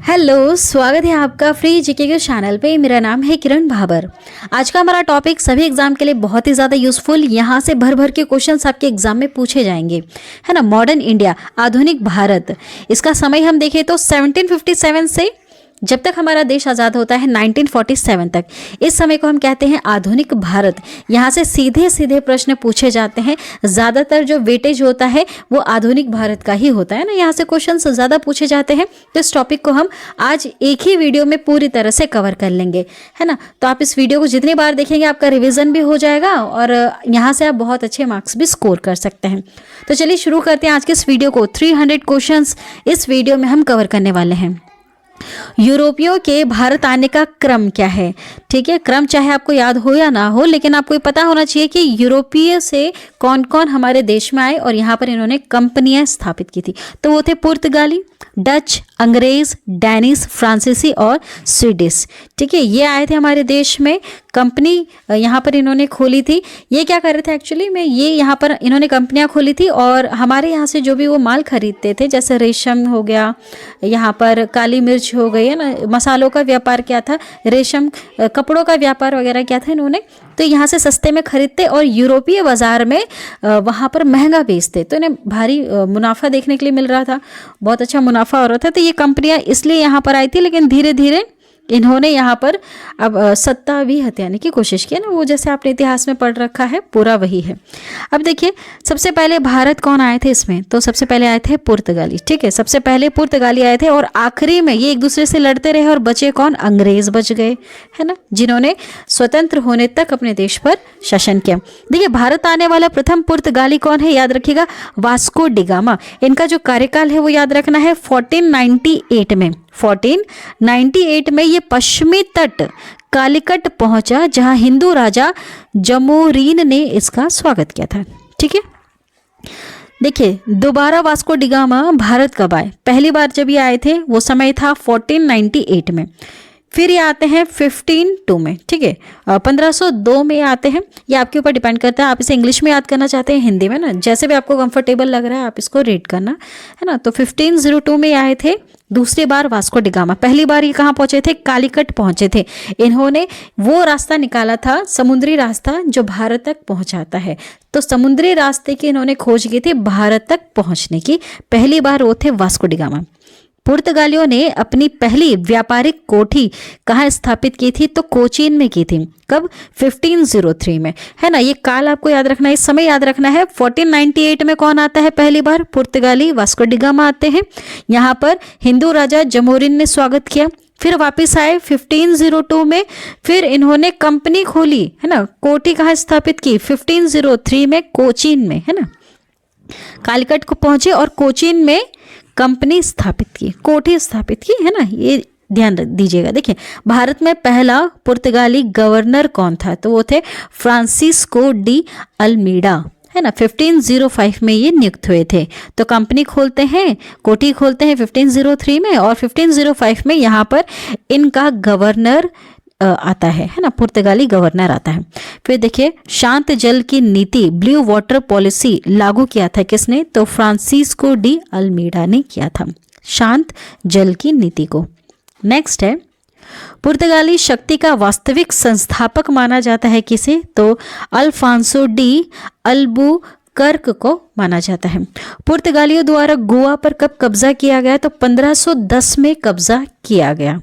Hello, स्वागत है आपका फ्री जीके के चैनल पे। मेरा नाम है किरण भाबर। आज का हमारा टॉपिक सभी एग्जाम के लिए बहुत ही ज़्यादा यूजफुल, यहाँ से भर भर के क्वेश्चंस आपके एग्जाम में पूछे जाएंगे, है ना। मॉडर्न इंडिया, आधुनिक भारत, इसका समय हम देखें तो 1757 से जब तक हमारा देश आज़ाद होता है 1947 तक, इस समय को हम कहते हैं आधुनिक भारत। यहाँ से सीधे सीधे प्रश्न पूछे जाते हैं। ज़्यादातर जो वेटेज होता है वो आधुनिक भारत का ही होता है ना, यहाँ से क्वेश्चन ज़्यादा पूछे जाते हैं। तो इस टॉपिक को हम आज एक ही वीडियो में पूरी तरह से कवर कर लेंगे, है ना। तो आप इस वीडियो को जितनी बार देखेंगे आपका रिविजन भी हो जाएगा और यहाँ से आप बहुत अच्छे मार्क्स भी स्कोर कर सकते हैं। तो चलिए शुरू करते हैं आज के इस वीडियो को। 300 क्वेश्चन इस वीडियो में हम कवर करने वाले हैं। यूरोपियों के भारत आने का क्रम क्या है? ठीक है, क्रम चाहे आपको याद हो या ना हो, लेकिन आपको ये पता होना चाहिए कि यूरोपीय से कौन कौन हमारे देश में आए और यहाँ पर इन्होंने कंपनियां स्थापित की थी। तो वो थे पुर्तगाली, डच, अंग्रेज, डैनिश, फ्रांसीसी और स्वीडिश। ठीक है, ये आए थे हमारे देश में। कंपनी यहाँ पर इन्होंने खोली थी। ये क्या कर रहे थे एक्चुअली में, ये यहाँ पर इन्होंने कंपनियां खोली थी और हमारे यहाँ से जो भी वो माल खरीदते थे, जैसे रेशम हो गया, यहाँ पर काली मिर्च हो गई, है ना, मसालों का व्यापार क्या था, रेशम, कपड़ों का व्यापार वगैरह क्या था इन्होंने। तो यहाँ से सस्ते में खरीदते और यूरोपीय बाजार में वहाँ पर महंगा बेचते। तो इन्हें भारी मुनाफा देखने के लिए मिल रहा था, बहुत अच्छा मुनाफा हो रहा था। तो ये कंपनियाँ इसलिए यहाँ पर आई थी, लेकिन धीरे धीरे इन्होंने यहाँ पर अब सत्ता भी हथियाने की कोशिश की ना, वो जैसे आपने इतिहास में पढ़ रखा है पूरा वही है। अब देखिए, सबसे पहले भारत कौन आए थे इसमें, तो सबसे पहले आए थे पुर्तगाली। ठीक है, सबसे पहले पुर्तगाली आए थे और आखिरी में ये एक दूसरे से लड़ते रहे और बचे कौन, अंग्रेज बच गए, है ना, जिन्होंने स्वतंत्र होने तक अपने देश पर शासन किया। देखिए, भारत आने वाला प्रथम पुर्तगाली कौन है, याद रखिएगा, वास्को डी गामा। इनका जो कार्यकाल है वो याद रखना है 1498 में। 1498 में ये पश्चिमी तट कालीकट पहुंचा, जहां हिंदू राजा जमोरीन ने इसका स्वागत किया था। ठीक है, देखिए दोबारा वास्को डी गामा भारत कब आए? पहली बार जब ये आए थे वो समय था 1498 में। फिर ये आते हैं 1502 में। ठीक है, 1502 में आते हैं। ये आपके ऊपर डिपेंड करता है, आप इसे इंग्लिश में याद करना चाहते हैं, हिंदी में ना, जैसे भी आपको कंफर्टेबल लग रहा है आप इसको रीड करना, है ना। तो 1502 में आए थे दूसरी बार वास्को डी गामा। पहली बार ये कहाँ पहुंचे थे, कालीकट पहुंचे थे। इन्होंने वो रास्ता निकाला था, समुद्री रास्ता जो भारत तक पहुंचाता है। तो समुद्री रास्ते की इन्होंने खोज की थी भारत तक पहुंचने की। पहली बार वो थे वास्को डी गामा। पुर्तगालियों ने अपनी पहली व्यापारिक कोठी कहाँ स्थापित की थी, तो कोचीन में की थी। कब? 1503 में, है ना। ये काल आपको याद रखना है, इस समय याद रखना है। 1498 में कौन आता है पहली बार, पुर्तगाली वास्को डी गामा आते हैं। यहाँ पर हिंदू राजा जमोरिन ने स्वागत किया। फिर वापस आए 1502 में, फिर इन्होंने कंपनी खोली, है ना। कोठी कहाँ स्थापित की, 1503 में कोचीन में, है ना। कालीकट को पहुंचे और कोचीन में कंपनी स्थापित की, कोठी स्थापित की, है ना। ये ध्यान दीजिएगा। देखिए, भारत में पहला पुर्तगाली गवर्नर कौन था, तो वो थे फ्रांसिस्को डी अल्मीडा, है ना। 1505 में ये नियुक्त हुए थे। तो कंपनी खोलते हैं, कोठी खोलते हैं 1503 में और 1505 में यहाँ पर इनका गवर्नर आता है ना, पुर्तगाली गवर्नर आता है। फिर देखिए, शांत जल की नीति, ब्लू वाटर पॉलिसी लागू किया था किसने, तो फ्रांसिस्को डी अल्मीडा ने किया था, शांत जल की नीति को। नेक्स्ट है, पुर्तगाली शक्ति का वास्तविक संस्थापक माना जाता है किसे, तो अल्फांसो डी अल्बुकर्क को माना जाता है। पुर्तगालियों द्वारा गोवा पर कब कब्जा किया गया, तो 1510 में कब्जा किया गया,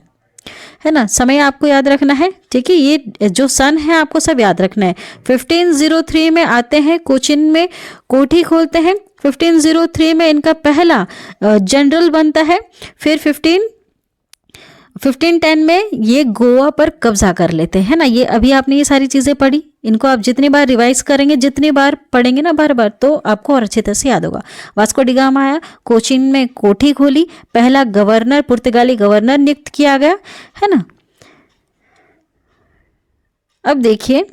है ना। समय आपको याद रखना है। ठीक है, ये जो सन है आपको सब याद रखना है। 1503 में आते हैं, कोचीन में कोठी खोलते हैं। 1503 में इनका पहला जनरल बनता है। फिर 1510 में ये गोवा पर कब्जा कर लेते हैं ना। ये अभी आपने ये सारी चीज़ें पढ़ी, इनको आप जितनी बार रिवाइज करेंगे, जितनी बार पढ़ेंगे ना बार बार, तो आपको और अच्छी तरह से याद होगा। वास्को डी गामा आया, कोचीन में कोठी खोली, पहला गवर्नर, पुर्तगाली गवर्नर नियुक्त किया गया, है ना। अब देखिए,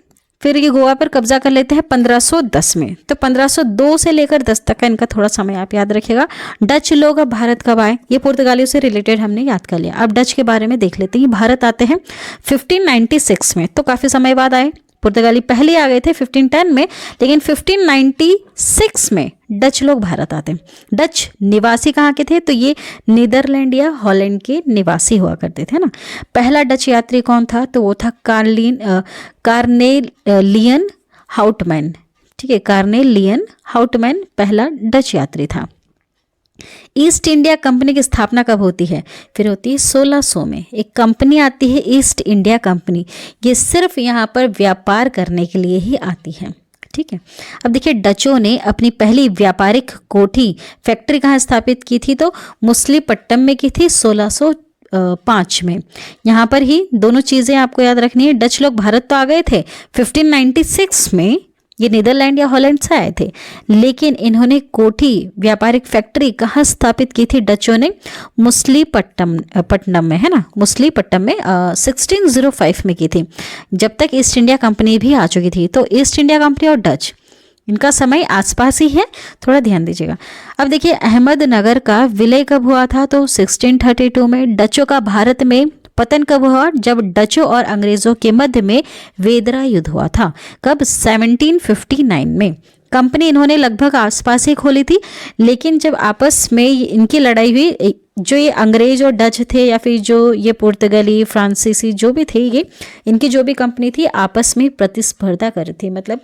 फिर ये गोवा पर कब्जा कर लेते हैं 1510 में। तो 1502 से लेकर 10 तक का इनका थोड़ा समय आप याद रखिएगा। डच लोग अब भारत कब आए, ये पुर्तगालियों से रिलेटेड हमने याद कर लिया। अब डच के बारे में देख लेते हैं। भारत आते हैं 1596 में, तो काफ़ी समय बाद आए। पुर्तगाली पहले आ गए थे 1510 में, लेकिन 1596 में डच लोग भारत आते हैं। डच निवासी कहाँ के थे? तो ये नीदरलैंड या हॉलैंड के निवासी हुआ करते थे ना। पहला डच यात्री कौन था? तो वो था कार्नेलियन हाउटमैन। ठीक है, कार्नेलियन हाउटमैन पहला डच यात्री था। ईस्ट इंडिया कंपनी की स्थापना कब होती है? फिर होती है 1600 में। एक कंपनी आती है ईस्ट इंडिया कंपनी, ये सिर्फ यहाँ पर व्यापार करने के लिए ही आती है। ठीक है, अब देखिए डचों ने अपनी पहली व्यापारिक कोठी फैक्ट्री कहाँ स्थापित की थी? तो मुसलीपट्टम में की थी 1605 में। यहाँ पर ही दोनों चीज़ें आपको याद रखनी है। डच लोग भारत तो आ गए थे 1596 में, ये नीदरलैंड या हॉलैंड से आए थे, लेकिन इन्होंने कोठी व्यापारिक फैक्ट्री कहाँ स्थापित की थी डचों ने? पट्टनम में, है ना, मुसलीपट्टम में 1605 में की थी, जब तक ईस्ट इंडिया कंपनी भी आ चुकी थी। तो ईस्ट इंडिया कंपनी और डच, इनका समय आसपास ही है, थोड़ा ध्यान दीजिएगा। अब देखिए अहमदनगर का विलय कब हुआ था? तो 1632 में। डचों का भारत में पतन कब हुआ? जब डचों और अंग्रेजों के मध्य में वेदरा युद्ध हुआ था। कब? 1759 में। कंपनी इन्होंने लगभग आसपास ही खोली थी, लेकिन जब आपस में इनकी लड़ाई हुई, जो ये अंग्रेज और डच थे या फिर जो ये पुर्तगाली फ्रांसीसी जो भी थे, ये इनकी जो भी कंपनी थी आपस में प्रतिस्पर्धा कर रही थी। मतलब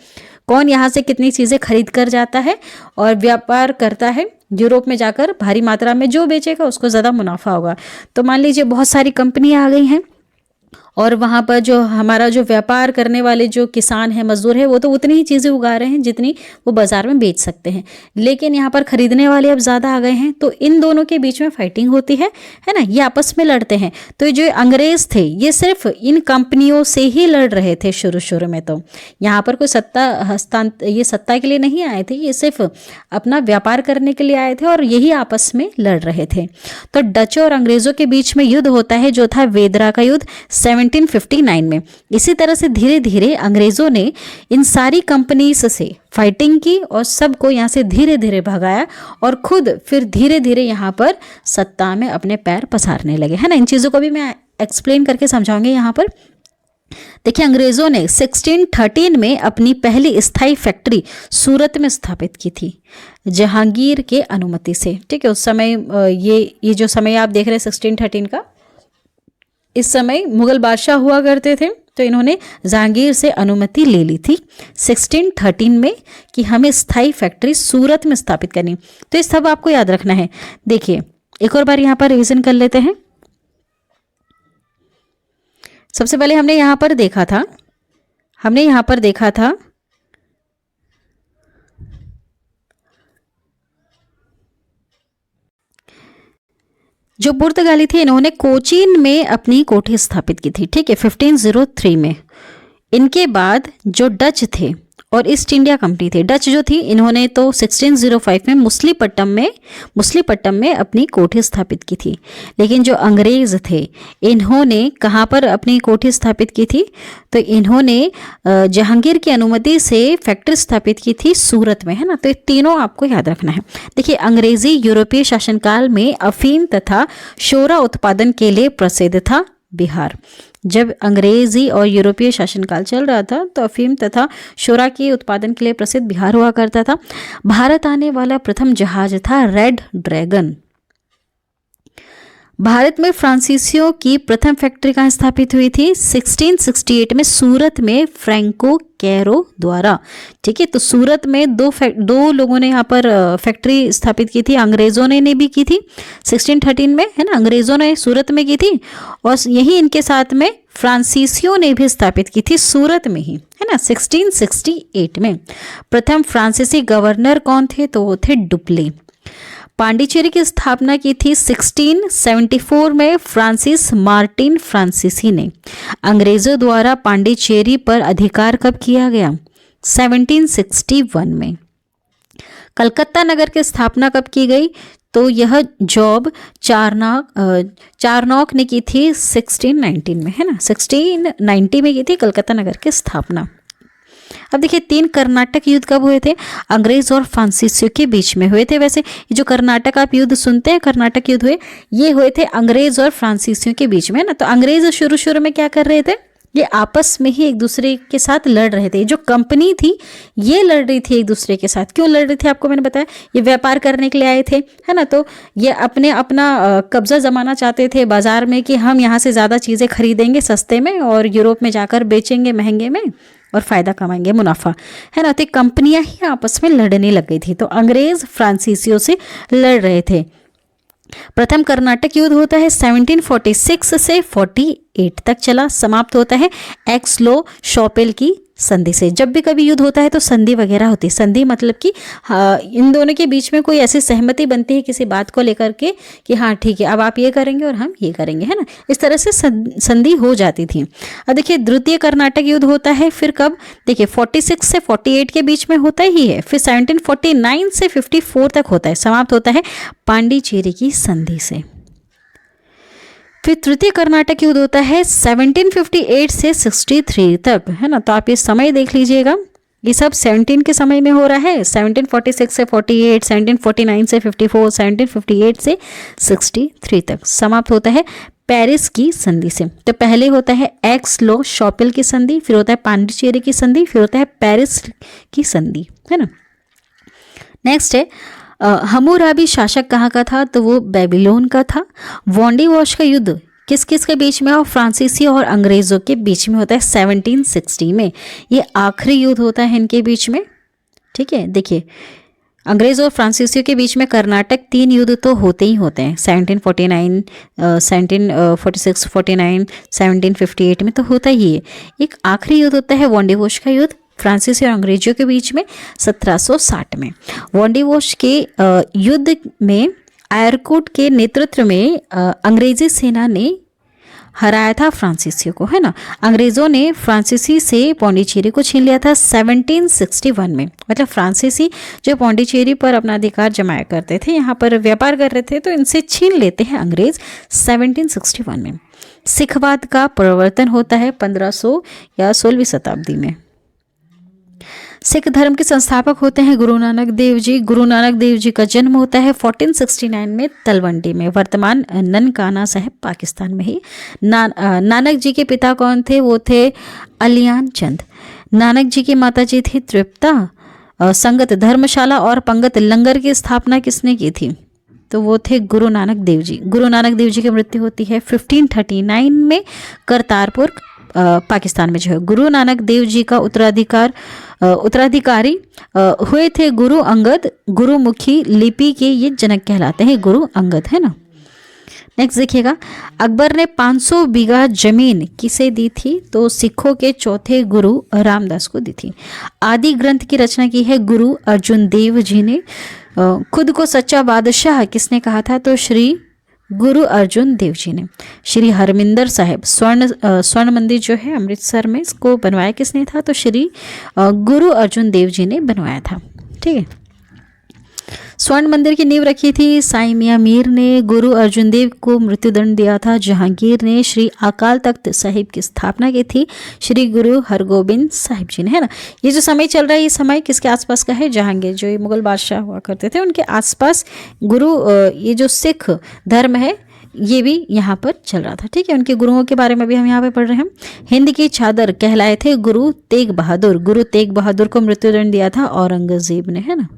कौन यहाँ से कितनी चीज़ें खरीद कर जाता है और व्यापार करता है, यूरोप में जाकर भारी मात्रा में जो बेचेगा उसको ज़्यादा मुनाफा होगा। तो मान लीजिए बहुत सारी कंपनियाँ आ गई हैं और वहाँ पर जो हमारा जो व्यापार करने वाले जो किसान है, मजदूर है, वो तो उतनी ही चीज़ें उगा रहे हैं जितनी वो बाज़ार में बेच सकते हैं, लेकिन यहाँ पर खरीदने वाले अब ज़्यादा आ गए हैं, तो इन दोनों के बीच में फाइटिंग होती है ना, ये आपस में लड़ते हैं। तो जो अंग्रेज़ थे ये सिर्फ इन कंपनियों से ही लड़ रहे थे शुरू में। तो यहाँ पर कोई ये सत्ता के लिए नहीं आए थे, ये सिर्फ अपना व्यापार करने के लिए आए थे और यही आपस में लड़ रहे थे। तो डच और अंग्रेज़ों के बीच में युद्ध होता है जो था वेदरा का युद्ध 1759 में। इसी तरह से धीरे धीरे अंग्रेजों ने इन सारी कंपनीज से फाइटिंग की और सबको यहाँ से धीरे धीरे भगाया और खुद फिर धीरे धीरे यहाँ पर सत्ता में अपने पैर पसारने लगे, है ना। इन चीज़ों को भी मैं एक्सप्लेन करके समझाऊंगी। यहाँ पर देखिए अंग्रेजों ने 1613 में अपनी पहली स्थायी फैक्ट्री सूरत में स्थापित की थी जहांगीर के अनुमति से। ठीक है, उस समय ये जो समय आप देख रहे हैं 1613 का, इस समय मुगल बादशाह हुआ करते थे, तो इन्होंने जहांगीर से अनुमति ले ली थी 1613 में कि हमें स्थायी फैक्ट्री सूरत में स्थापित करनी। तो ये सब आपको याद रखना है। देखिए एक और बार यहाँ पर रिवीजन कर लेते हैं। सबसे पहले हमने यहाँ पर देखा था जो पुर्तगाली थे, इन्होंने कोचीन में अपनी कोठी स्थापित की थी। ठीक है, 1503 में। इनके बाद जो डच थे और ईस्ट इंडिया कंपनी थे, डच जो थी इन्होंने तो 1605 में मुसलीपट्टम में अपनी कोठी स्थापित की थी, लेकिन जो अंग्रेज थे इन्होंने कहाँ पर अपनी कोठी स्थापित की थी? तो इन्होंने जहांगीर की अनुमति से फैक्ट्री स्थापित की थी सूरत में, है ना। तो ये तीनों आपको याद रखना है। देखिए अंग्रेजी यूरोपीय शासनकाल में अफीम तथा शोरा उत्पादन के लिए प्रसिद्ध था बिहार। जब अंग्रेजी और यूरोपीय शासनकाल चल रहा था तो अफीम तथा शोरा के उत्पादन के लिए प्रसिद्ध बिहार हुआ करता था। भारत आने वाला प्रथम जहाज था रेड ड्रैगन। भारत में फ्रांसीसियों की प्रथम फैक्ट्री कहाँ स्थापित हुई थी? 1668 में सूरत में फ्रैंको कैरो द्वारा। ठीक है, तो सूरत में दो लोगों ने यहाँ पर फैक्ट्री स्थापित की थी। अंग्रेजों ने भी की थी 1613 में, है ना, अंग्रेजों ने सूरत में की थी और यही इनके साथ में फ्रांसीसियों ने भी स्थापित की थी सूरत में ही, है ना, 1668 में। प्रथम फ्रांसीसी गवर्नर कौन थे? तो वो थे डुप्ले। पांडिचेरी की स्थापना की थी 1674 में फ्रांसिस मार्टिन फ्रांसीसी ने। अंग्रेजों द्वारा पांडिचेरी पर अधिकार कब किया गया? 1761 में। कलकत्ता नगर की स्थापना कब की गई? तो यह जॉब चारनॉक ने की थी 1619 में, है ना, 1690 में की थी कलकत्ता नगर की स्थापना। अब देखिए 3 कर्नाटक युद्ध कब हुए थे? अंग्रेज और फ्रांसीसियों के बीच में हुए थे। वैसे ये जो कर्नाटक आप युद्ध सुनते हैं, कर्नाटक युद्ध हुए, ये हुए थे अंग्रेज और फ्रांसीसियों के बीच में, है ना। तो अंग्रेज शुरू में क्या कर रहे थे? ये आपस में ही एक दूसरे के साथ लड़ रहे थे। जो कंपनी थी ये लड़ रही थी एक दूसरे के साथ। क्यों लड़ रही थी आपको मैंने बताया, ये व्यापार करने के लिए आए थे, है ना। तो ये अपना कब्जा जमाना चाहते थे बाजार में कि हम यहाँ से ज़्यादा चीज़ें खरीदेंगे सस्ते में और यूरोप में जाकर बेचेंगे महंगे में और फ़ायदा कमाएंगे, मुनाफा, है ना। तो कंपनियां ही आपस में लड़ने लग गई थी। तो अंग्रेज़ फ्रांसीसियों से लड़ रहे थे। प्रथम कर्नाटक युद्ध होता है 1746 से 48 तक चला, समाप्त होता है एक्सलो शॉपेल की संधि से। जब भी कभी युद्ध होता है तो संधि वगैरह होती है। संधि मतलब कि इन दोनों के बीच में कोई ऐसी सहमति बनती है किसी बात को लेकर के कि हाँ ठीक है अब आप ये करेंगे और हम ये करेंगे, है ना। इस तरह से संधि हो जाती थी। अब देखिए द्वितीय कर्नाटक युद्ध होता है फिर कब, देखिए 46 से 48 के बीच में होता ही है, फिर 1749 से 54 तक होता है, समाप्त होता है पांडिचेरी की संधि से। फिर तृतीय कर्नाटक युद्ध होता है 1758 से 63 तक, है ना। तो आप ये समय देख लीजिएगा, ये सब 17 के समय में हो रहा है। 1746 से 48, 1749 से 54, 1758 से 63 तक, समाप्त होता है पेरिस की संधि से। तो पहले होता है एक्सलो शॉपेल की संधि, फिर होता है पांडिचेरी की संधि, फिर होता है पेरिस की संधि, है ना। नेक्स्ट है हम्मुराबी शासक कहाँ का था, तो वो बेबीलोन का था। वॉन्डीवॉश का युद्ध किस किस के बीच में और फ्रांसीसी और अंग्रेज़ों के बीच में होता है 1760 में। ये आखिरी युद्ध होता है इनके बीच में, ठीक है। देखिए अंग्रेज़ और फ्रांसीसियों के बीच में कर्नाटक 3 युद्ध तो होते ही होते हैं, 1749, 1746, 49, 1758 में तो होता ही है। एक आखिरी युद्ध होता है वॉन्डीवॉश का युद्ध फ्रांसीसी और अंग्रेजों के बीच में 1760 में। वॉन्डीवॉश के युद्ध में आयरकोट के नेतृत्व में अंग्रेजी सेना ने हराया था फ्रांसीसियों को, है ना। अंग्रेज़ों ने फ्रांसीसी से पौंडीचेरी को छीन लिया था 1761 में। मतलब फ्रांसीसी जो पौंडीचेरी पर अपना अधिकार जमाया करते थे, यहाँ पर व्यापार कर रहे थे, तो इनसे छीन लेते हैं अंग्रेज़ 1761 में। सिखवाद का प्रवर्तन होता है 1500 या 16वीं शताब्दी में। सिख धर्म के संस्थापक होते हैं गुरु नानक देव जी। गुरु नानक देव जी का जन्म होता है 1469 में तलवंडी में, वर्तमान ननकाना साहिब पाकिस्तान में ही। नानक जी के पिता कौन थे, वो थे अलियान चंद। नानक जी की माता जी थी तृप्ता। संगत धर्मशाला और पंगत लंगर की स्थापना किसने की थी, तो वो थे गुरु नानक देव जी। गुरु नानक देव जी की मृत्यु होती है 1539 में करतारपुर पाकिस्तान में जो है। गुरु नानक देव जी का उत्तराधिकारी हुए थे गुरु अंगद। गुरुमुखी लिपि के ये जनक कहलाते हैं गुरु अंगद, है ना। नेक्स्ट देखिएगा, अकबर ने 500 बीघा जमीन किसे दी थी, तो सिखों के चौथे गुरु रामदास को दी थी। आदि ग्रंथ की रचना की है गुरु अर्जुन देव जी ने। खुद को सच्चा बादशाह किसने कहा था, तो श्री गुरु अर्जुन देव जी ने। श्री हरमिंदर साहिब स्वर्ण मंदिर जो है अमृतसर में, इसको बनवाया किसने था, तो श्री गुरु अर्जुन देव जी ने बनवाया था, ठीक है। स्वर्ण मंदिर की नींव रखी थी साईं मियां मीर ने। गुरु अर्जुन देव को मृत्युदंड दिया था जहांगीर ने। श्री अकाल तख्त साहिब की स्थापना की थी श्री गुरु हरगोबिंद साहिब जी ने, है ना। ये जो समय चल रहा है ये समय किसके आसपास का है, जहांगीर जो ये मुगल बादशाह हुआ करते थे उनके आसपास गुरु, ये जो सिख धर्म है ये भी यहाँ पर चल रहा था, ठीक है। उनके गुरुओं के बारे में भी हम यहाँ पे पढ़ रहे हैं। हिंद की चादर कहलाए थे गुरु तेग बहादुर। गुरु तेग बहादुर को मृत्युदंड दिया था औरंगजेब ने, है ना।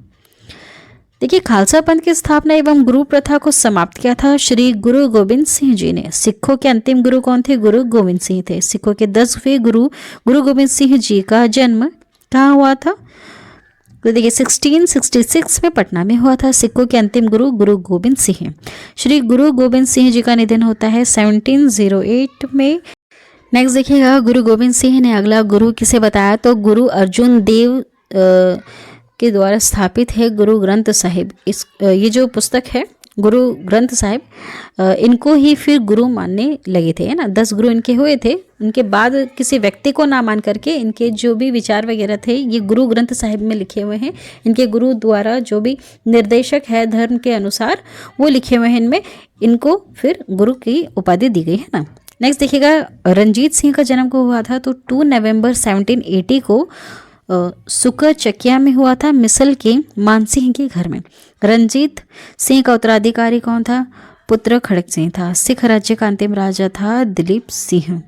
देखिए खालसा पंथ की स्थापना एवं गुरु प्रथा को समाप्त किया था श्री गुरु गोविंद सिंह जी ने। सिखों के अंतिम गुरु कौन थे, गुरु गोविंद सिंह थे। सिखों के 10वें गुरु गुरु गोविंद सिंह जी का जन्म कहाँ हुआ था, तो देखिए 1666 में पटना में हुआ था। सिखों के अंतिम गुरु गुरु गोविंद सिंह। श्री गुरु गोविंद सिंह जी का निधन होता है 1708 में। नेक्स्ट देखिएगा, गुरु गोविंद सिंह ने अगला गुरु किसे बताया, तो गुरु अर्जुन देव के द्वारा स्थापित है गुरु ग्रंथ साहिब। ये जो पुस्तक है गुरु ग्रंथ साहिब, इनको ही फिर गुरु मानने लगे थे, है ना। 10 गुरु इनके हुए थे, उनके बाद किसी व्यक्ति को ना मान करके इनके जो भी विचार वगैरह थे ये गुरु ग्रंथ साहिब में लिखे हुए हैं। इनके गुरु द्वारा जो भी निर्देशक है धर्म के अनुसार वो लिखे हुए हैं इनमें, इनको फिर गुरु की उपाधि दी गई, है ना। नेक्स्ट देखिएगा, रंजीत सिंह का जन्म को हुआ था, तो 2 नवंबर 1780 को सुकर चकिया में हुआ था, मिसल के मानसिंह के घर में। रंजीत सिंह का उत्तराधिकारी कौन था, पुत्र खड़क सिंह था। सिख राज्य का अंतिम राजा था दिलीप सिंह।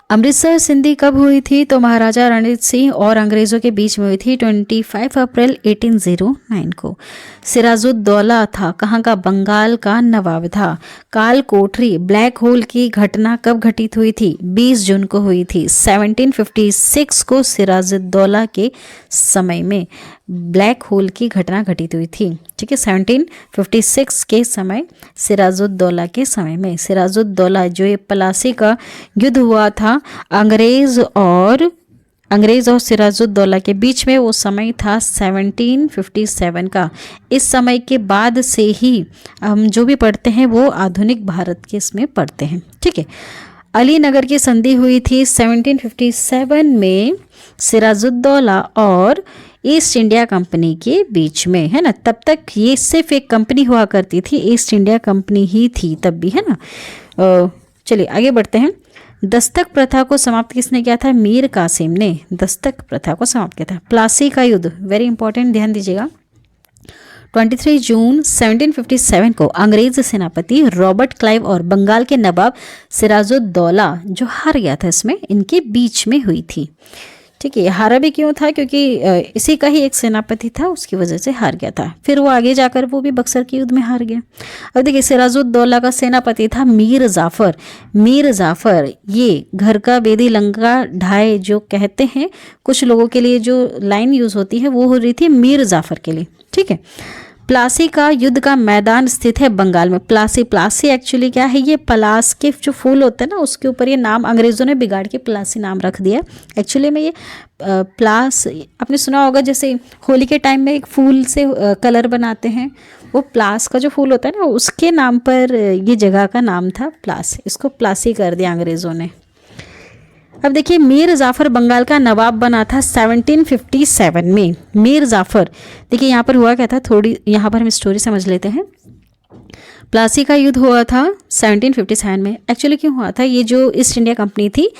अमृतसर संधि कब हुई थी? तो महाराजा रणजीत सिंह और अंग्रेज़ों के बीच में हुई थी 25 अप्रैल 1809 को। सिराजुद्दौला था कहाँ का? बंगाल का नवाब था। काल कोठरी ब्लैक होल की घटना कब घटित हुई थी? 20 जून को हुई थी 1756 को। सिराजुद्दौला के समय में ब्लैक होल की घटना घटित हुई थी। ठीक है, 1756 के समय, सिराजुद्दौला के समय में। सिराजुद्दौला जो ये प्लासी का युद्ध हुआ था अंग्रेज और सिराजुद्दौला के बीच में, वो समय था 1757 का। इस समय के बाद से ही हम जो भी पढ़ते हैं वो आधुनिक भारत के इसमें पढ़ते हैं। ठीक है, अलीनगर की संधि हुई थी 1757 में सिराजुद्दौला और ईस्ट इंडिया कंपनी के बीच में, है ना। तब तक ये सिर्फ एक कंपनी हुआ करती थी, ईस्ट इंडिया कंपनी ही थी तब भी, है ना। चलिए आगे बढ़ते हैं। दस्तक प्रथा को समाप्त किसने किया था? मीर कासिम ने दस्तक प्रथा को समाप्त किया था। प्लासी का युद्ध, वेरी इंपॉर्टेंट, ध्यान दीजिएगा। 23 जून 1757 को अंग्रेज सेनापति रॉबर्ट क्लाइव और बंगाल के नवाब सिराजुद्दौला जो हार गया था, इसमें इनके बीच में हुई थी। ठीक है, हारा भी क्यों था? क्योंकि इसी का ही एक सेनापति था, उसकी वजह से हार गया था। फिर वो आगे जाकर वो भी बक्सर के युद्ध में हार गया। अब देखिए, सिराजुद्दौला का सेनापति था मीर जाफर। मीर जाफर ये घर का बेदी लंका ढाए जो कहते हैं, कुछ लोगों के लिए जो लाइन यूज होती है वो हो रही थी मीर जाफर के लिए। ठीक है, प्लासी का युद्ध का मैदान स्थित है बंगाल में। प्लासी एक्चुअली क्या है? ये पलास के जो फूल होते हैं ना, उसके ऊपर ये नाम अंग्रेज़ों ने बिगाड़ के प्लासी नाम रख दिया। एक्चुअली में ये प्लास आपने सुना होगा, जैसे होली के टाइम में एक फूल से कलर बनाते हैं, वो प्लास का जो फूल होता है ना, उसके नाम पर ये जगह का नाम था प्लास। इसको प्लासी कर दिया अंग्रेज़ों ने। अब देखिए, मीर जाफर बंगाल का नवाब बना था 1757 में। मीर जाफर, देखिए यहाँ पर हुआ क्या था, थोड़ी यहाँ पर हम स्टोरी समझ लेते हैं। प्लासी का युद्ध हुआ था 1757 में। एक्चुअली क्यों हुआ था? ये जो ईस्ट इंडिया कंपनी थी,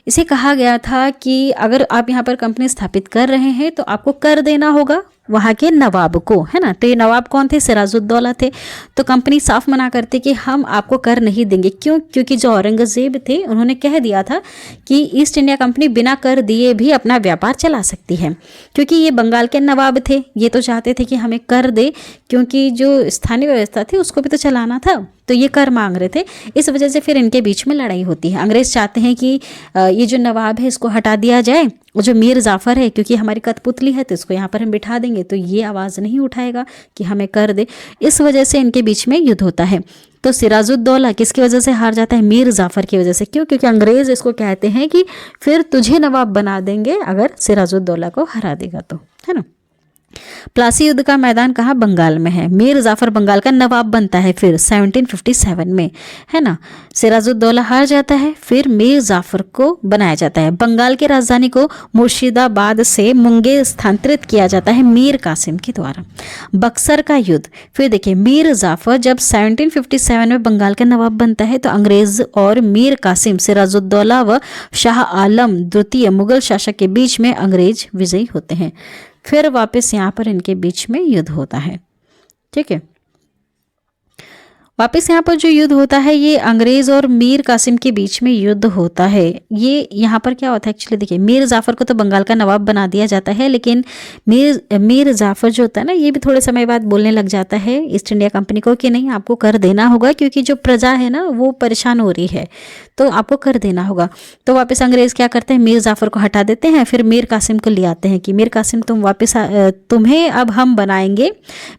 इसे कहा गया था कि अगर आप यहाँ पर कंपनी स्थापित कर रहे हैं तो आपको कर देना होगा वहाँ के नवाब को, है ना। तो ये नवाब कौन थे? सिराजुद्दौला थे। तो कंपनी साफ मना करती कि हम आपको कर नहीं देंगे। क्यों? क्योंकि जो औरंगजेब थे उन्होंने कह दिया था कि ईस्ट इंडिया कंपनी बिना कर दिए भी अपना व्यापार चला सकती है। क्योंकि ये बंगाल के नवाब थे, ये तो चाहते थे कि हमें कर दे, क्योंकि जो स्थानीय व्यवस्था थी उसको भी तो चलाना था, तो ये कर मांग रहे थे। इस वजह से फिर इनके बीच में लड़ाई होती है। अंग्रेज चाहते हैं कि ये जो नवाब है इसको हटा दिया जाए, और जो मीर जाफर है, क्योंकि हमारी कठपुतली है तो इसको यहाँ पर हम बिठा देंगे तो ये आवाज़ नहीं उठाएगा कि हमें कर दे। इस वजह से इनके बीच में युद्ध होता है। तो सिराजुद्दौला किसकी वजह से हार जाता है? मीर जाफर की वजह से। क्यों? क्योंकि अंग्रेज इसको कहते हैं कि फिर तुझे नवाब बना देंगे अगर सिराजुद्दौला को हरा देगा तो, है ना। प्लासी युद्ध का मैदान कहाँ? बंगाल में है। मीर जाफर बंगाल का नवाब बनता है फिर 1757 में, है ना। सिराजुद्दौला हार जाता है, फिर मीर जाफर को बनाया जाता है। बंगाल की राजधानी को मुर्शिदाबाद से मुंगेर स्थानांतरित किया जाता है मीर कासिम के द्वारा। बक्सर का युद्ध, फिर देखिए, मीर जाफर जब 1757 में बंगाल का नवाब बनता है तो अंग्रेज और मीर कासिम, सिराजुद्दौला व शाह आलम द्वितीय मुगल शासक के बीच में अंग्रेज विजयी होते हैं। फिर वापस यहाँ पर इनके बीच में युद्ध होता है। ठीक है, वापस यहाँ पर जो युद्ध होता है ये अंग्रेज और मीर कासिम के बीच में युद्ध होता है। ये यहाँ पर क्या होता है एक्चुअली, देखिए, मीर जाफर को तो बंगाल का नवाब बना दिया जाता है, लेकिन मीर जाफर जो होता है ना, ये भी थोड़े समय बाद बोलने लग जाता है ईस्ट इंडिया कंपनी को कि नहीं, आपको कर देना होगा, क्योंकि जो प्रजा है ना वो परेशान हो रही है, तो आपको कर देना होगा। तो वापस अंग्रेज क्या करते हैं? मीर जाफर को हटा देते हैं, फिर मीर कासिम को ले आते हैं कि मीर कासिम तुम वापस तुम्हें अब हम बनाएंगे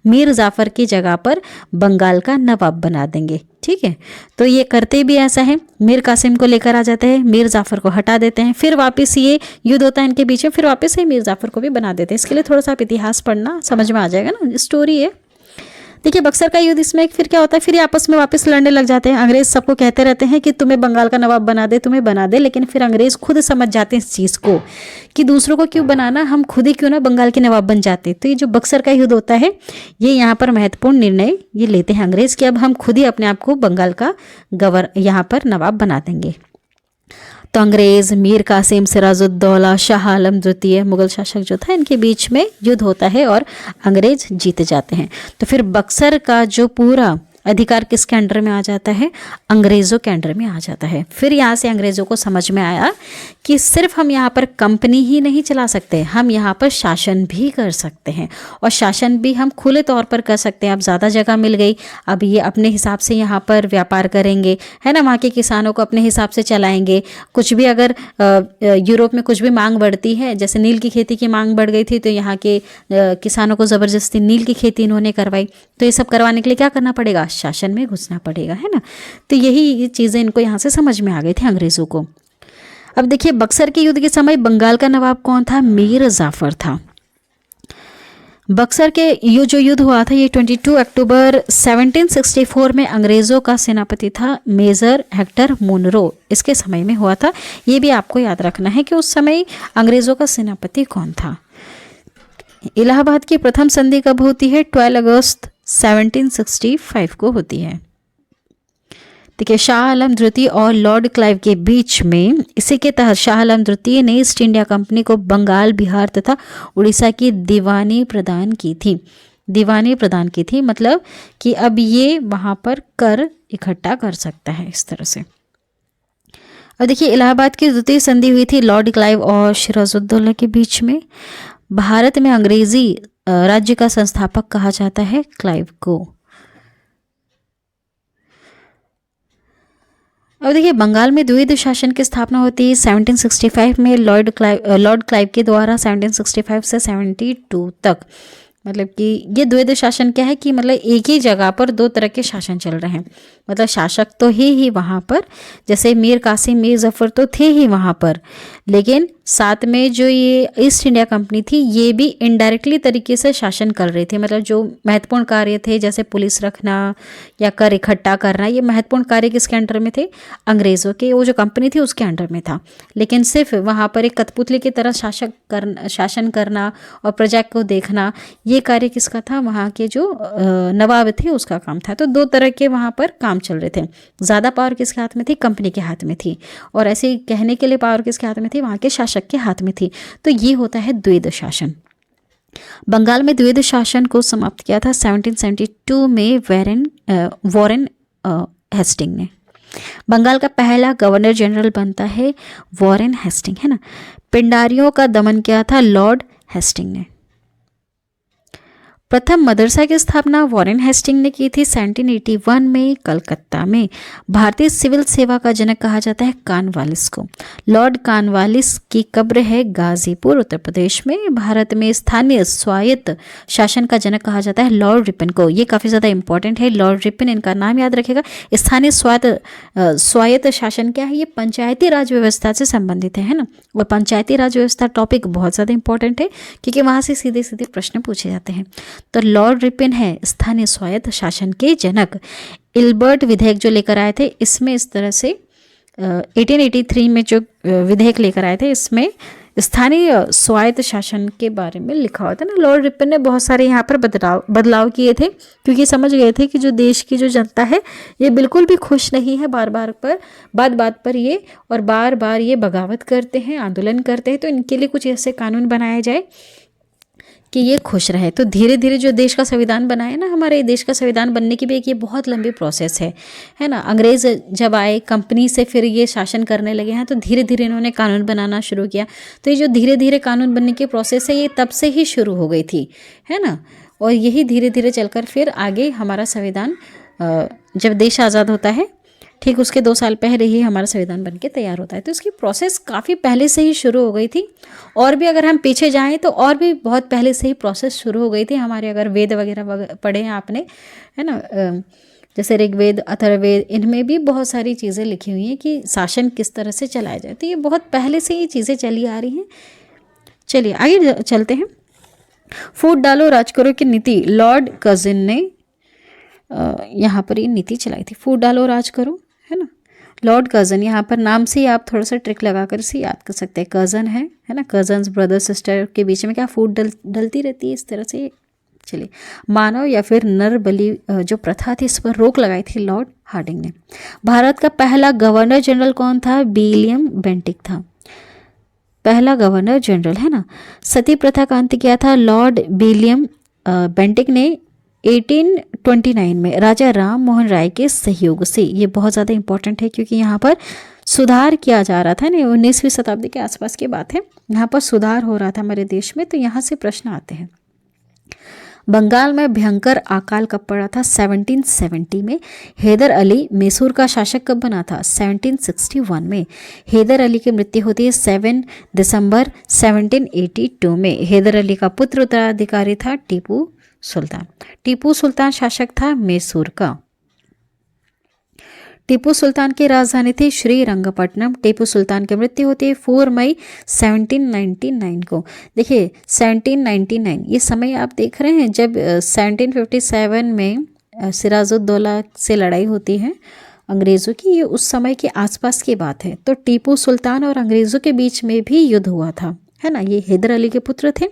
मीर जाफर की जगह पर बंगाल का नवाब बना देंगे। ठीक है, तो ये करते भी ऐसा है, मीर कासिम को लेकर आ जाते हैं, मीर जाफर को हटा देते हैं, फिर वापस ये युद्ध होता है इनके बीच में, फिर वापस से मीर जाफर को भी बना देते हैं। इसके लिए थोड़ा सा आप इतिहास पढ़ना, समझ में आ जाएगा ना, स्टोरी है। देखिए, बक्सर का युद्ध, इसमें फिर क्या होता है, फिर आपस में वापस लड़ने लग जाते हैं। अंग्रेज सबको कहते रहते हैं कि तुम्हें बंगाल का नवाब बना दे, तुम्हें बना दे, लेकिन फिर अंग्रेज खुद समझ जाते हैं इस चीज़ को कि दूसरों को क्यों बनाना, हम खुद ही क्यों ना बंगाल के नवाब बन जाते। तो ये जो बक्सर का युद्ध होता है, ये यहाँ पर महत्वपूर्ण निर्णय ये लेते हैं अंग्रेज कि अब हम खुद ही अपने आप को बंगाल का यहाँ पर नवाब बना देंगे। तो अंग्रेज, मीर कासिम, सिराजुद्दौला, शाह आलम द्वितीय मुगल शासक जो था, इनके बीच में युद्ध होता है और अंग्रेज जीत जाते हैं। तो फिर बक्सर का जो पूरा अधिकार किसके अंडर में आ जाता है? अंग्रेज़ों के अंडर में आ जाता है। फिर यहाँ से अंग्रेज़ों को समझ में आया कि सिर्फ हम यहाँ पर कंपनी ही नहीं चला सकते, हम यहाँ पर शासन भी कर सकते हैं, और शासन भी हम खुले तौर पर कर सकते हैं। अब ज़्यादा जगह मिल गई, अब ये अपने हिसाब से यहाँ पर व्यापार करेंगे, है ना, वहाँ के किसानों को अपने हिसाब से चलाएंगे। कुछ भी अगर यूरोप में कुछ भी मांग बढ़ती है, जैसे नील की खेती की मांग बढ़ गई थी, तो यहाँ के किसानों को ज़बरदस्ती नील की खेती इन्होंने करवाई। तो ये सब करवाने के लिए क्या करना पड़ेगा? शासन में घुसना पड़ेगा, है ना। तो यही चीज़ें इनको यहाँ से समझ में आ गई थी अंग्रेज़ों को। अब देखिए, बक्सर के युद्ध के समय बंगाल का नवाब कौन था? मीर जाफर था। बक्सर के जो युद्ध हुआ था ये 22 अक्टूबर 1764 में अंग्रेज़ों का सेनापति था मेजर हेक्टर मुनरो, इसके समय में हुआ था। ये भी आपको याद रखना है कि उस समय अंग्रेज़ों का सेनापति कौन था। इलाहाबाद की प्रथम संधि कब होती है? 12 अगस्त 1765 को होती है। देखिए, शाह आलम द्वितीय और लॉर्ड क्लाइव के बीच में, इसी के तहत शाह आलम द्वितीय ने ईस्ट इंडिया कंपनी को बंगाल, बिहार तथा उड़ीसा की दीवानी प्रदान की थी। दीवानी प्रदान की थी मतलब कि अब ये वहाँ पर कर इकट्ठा कर सकता है, इस तरह से। अब देखिए, इलाहाबाद की द्वितीय संधि हुई थी लॉर्ड क्लाइव और सिराजुद्दौला के बीच में। भारत में अंग्रेजी राज्य का संस्थापक कहा जाता है क्लाइव को। अब देखिए, बंगाल में द्विध शासन की स्थापना होती है 1765 में लॉर्ड क्लाइव के द्वारा 1765 से 72 तक। मतलब कि ये द्वैध शासन क्या है कि मतलब एक ही जगह पर दो तरह के शासन चल रहे हैं। मतलब शासक तो ही वहाँ पर, जैसे मीर कासिम, मीर जफ़र तो थे ही वहाँ पर, लेकिन साथ में जो ये ईस्ट इंडिया कंपनी थी ये भी इनडायरेक्टली तरीके से शासन कर रही थी। मतलब जो महत्वपूर्ण कार्य थे, जैसे पुलिस रखना या कर इकट्ठा करना, ये महत्वपूर्ण कार्य किसके अंडर में थे? अंग्रेज़ों के, वो जो कंपनी थी उसके अंडर में था। लेकिन सिर्फ वहाँ पर एक कठपुतली की तरह शासन करना और प्रजा को देखना, ये कार्य किसका था? वहाँ के जो नवाब थे उसका काम था। तो दो तरह के वहाँ पर काम चल रहे थे। ज़्यादा पावर किसके हाथ में थी? कंपनी के हाथ में थी, और ऐसे ही कहने के लिए पावर किसके हाथ में थी? वहाँ के शासक के हाथ में थी। तो ये होता है द्वैध शासन। बंगाल में द्वैध शासन को समाप्त किया था 1772 में वॉरेन हेस्टिंग ने। बंगाल का पहला गवर्नर जनरल बनता है वॉरेन हेस्टिंग, है ना। पिंडारियों का दमन किया था लॉर्ड हेस्टिंग ने। प्रथम मदरसा की स्थापना वॉरेन हेस्टिंग ने की थी 1781 में कलकत्ता में। भारतीय सिविल सेवा का जनक कहा जाता है कॉर्नवालिस को। लॉर्ड कॉर्नवालिस की कब्र है गाजीपुर, उत्तर प्रदेश में। भारत में स्थानीय स्वायत्त शासन का जनक कहा जाता है लॉर्ड रिपन को। ये काफ़ी ज़्यादा इंपॉर्टेंट है, लॉर्ड रिपन, इनका नाम याद रखेगा। स्थानीय स्वायत्त शासन क्या है? ये पंचायती राज व्यवस्था से संबंधित है ना। और पंचायती राज व्यवस्था टॉपिक बहुत ज़्यादा इंपॉर्टेंट है क्योंकि वहाँ से सीधे सीधे प्रश्न पूछे जाते हैं। तो लॉर्ड रिपन है स्थानीय स्वायत्त शासन के जनक। इल्बर्ट विधेयक जो लेकर आए थे, इसमें इस तरह से 1883 में जो विधेयक लेकर आए थे, इसमें स्थानीय स्वायत्त शासन के बारे में लिखा हुआ था ना। लॉर्ड रिपन ने बहुत सारे यहाँ पर बदलाव किए थे क्योंकि समझ गए थे कि जो देश की जो जनता है ये बिल्कुल भी खुश नहीं है, बात पर ये और बार बार ये बगावत करते हैं, आंदोलन करते हैं। तो इनके लिए कुछ ऐसे कानून बनाया जाए कि ये खुश रहे। तो धीरे धीरे जो देश का संविधान बना है ना, हमारे देश का संविधान बनने की भी एक ये बहुत लंबी प्रोसेस है ना। अंग्रेज़ जब आए कंपनी से, फिर ये शासन करने लगे हैं, तो धीरे धीरे इन्होंने कानून बनाना शुरू किया। तो ये जो धीरे धीरे कानून बनने की प्रोसेस है, ये तब से ही शुरू हो गई थी, है ना। और यही धीरे धीरे चलकर फिर आगे हमारा संविधान, जब देश आज़ाद होता है ठीक उसके 2 साल पहले ही हमारा संविधान बनके तैयार होता है। तो इसकी प्रोसेस काफ़ी पहले से ही शुरू हो गई थी। और भी अगर हम पीछे जाएं तो और भी बहुत पहले से ही प्रोसेस शुरू हो गई थी हमारे। अगर वेद वगैरह पढ़े हैं आपने, है ना, जैसे ऋग्वेद, अथर्ववेद, इनमें भी बहुत सारी चीज़ें लिखी हुई हैं कि शासन किस तरह से चलाया जाए। तो ये बहुत पहले से ये चीज़ें चली आ रही हैं। चलिए आगे चलते हैं। फूट डालो राज करो की नीति लॉर्ड कर्जन ने यहाँ पर ये नीति चलाई थी। फूट डालो राज करो, है ना। लॉर्ड कर्जन, यहाँ पर नाम से ही आप थोड़ा सा ट्रिक लगा कर इसे याद कर सकते हैं। कर्जन है ना, कजन्स, ब्रदर सिस्टर के बीच में क्या फूट डलती रहती है, इस तरह से। चलिए, मानव या फिर नर बलि जो प्रथा थी, इस पर रोक लगाई थी लॉर्ड हार्डिंग ने। भारत का पहला गवर्नर जनरल कौन था? विलियम बेंटिक था, पहला गवर्नर जनरल, है ना। सती प्रथा का अंत किया था लॉर्ड विलियम बेंटिक ने 1829 में राजा राम मोहन राय के सहयोग से, ये बहुत ज़्यादा इंपॉर्टेंट है क्योंकि यहाँ पर सुधार किया जा रहा था ना, 19वीं शताब्दी के आसपास की बात है, यहाँ पर सुधार हो रहा था हमारे देश में, तो यहाँ से प्रश्न आते हैं। बंगाल में भयंकर अकाल कब पड़ा था? 1770 में। हैदर अली मैसूर का शासक कब बना था? 1761 में। हैदर अली की मृत्यु होती है 7 दिसंबर 1782 में। हैदर अली का पुत्र उत्तराधिकारी था टीपू सुल्तान। टीपू सुल्तान शासक था मैसूर का। टीपू सुल्तान की राजधानी थी श्रीरंगपट्टनम। टीपू सुल्तान की मृत्यु होती है 4 मई 1799 को। देखिए 1799 ये समय आप देख रहे हैं जब 1757 में सिराजुद्दौला से लड़ाई होती है अंग्रेज़ों की, ये उस समय के आसपास की बात है। तो टीपू सुल्तान और अंग्रेज़ों के बीच में भी युद्ध हुआ था, है ना। ये हैदर अली के पुत्र थे,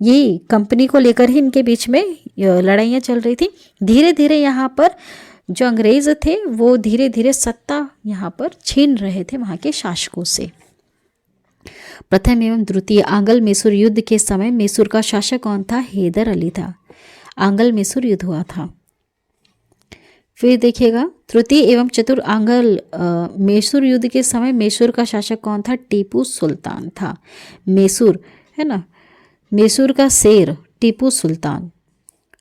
ये कंपनी को लेकर ही इनके बीच में लड़ाइयाँ चल रही थी। धीरे धीरे यहाँ पर जो अंग्रेज थे वो धीरे धीरे सत्ता यहाँ पर छीन रहे थे वहाँ के शासकों से। प्रथम एवं द्वितीय आंग्ल मैसूर युद्ध के समय मैसूर का शासक कौन था? हैदर अली था। आंग्ल मैसूर युद्ध हुआ था। फिर देखिएगा तृतीय एवं चतुर्थ आंग्ल मैसूर युद्ध के समय मैसूर का शासक कौन था? टीपू सुल्तान था। मैसूर, है ना, मैसूर का शेर टीपू सुल्तान।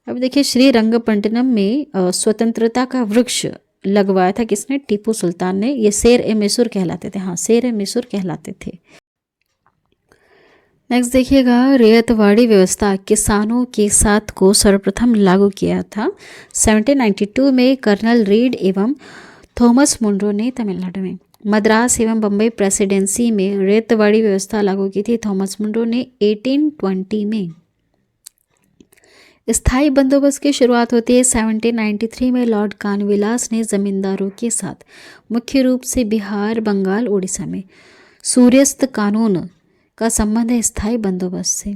अब देखिए श्रीरंगपट्टनम में स्वतंत्रता का वृक्ष लगवाया था किसने? टीपू सुल्तान ने। ये शेर ए मैसूर कहलाते थे, हाँ शेर ए मैसूर कहलाते थे। नेक्स्ट देखिएगा रैयतवाड़ी व्यवस्था किसानों के साथ को सर्वप्रथम लागू किया था 1792 में कर्नल रीड एवं थॉमस मुंड्रो ने तमिलनाडु में। मद्रास एवं बम्बई प्रेसिडेंसी में रैयतवाड़ी व्यवस्था लागू की थी थॉमस मुंड्रो ने 1820 में। स्थायी बंदोबस्त की शुरुआत होती है 1793 में। लॉर्ड कानविलास ने जमींदारों के साथ मुख्य रूप से बिहार, बंगाल, उड़ीसा में सूर्यास्त कानून का संबंध है स्थायी बंदोबस्त से।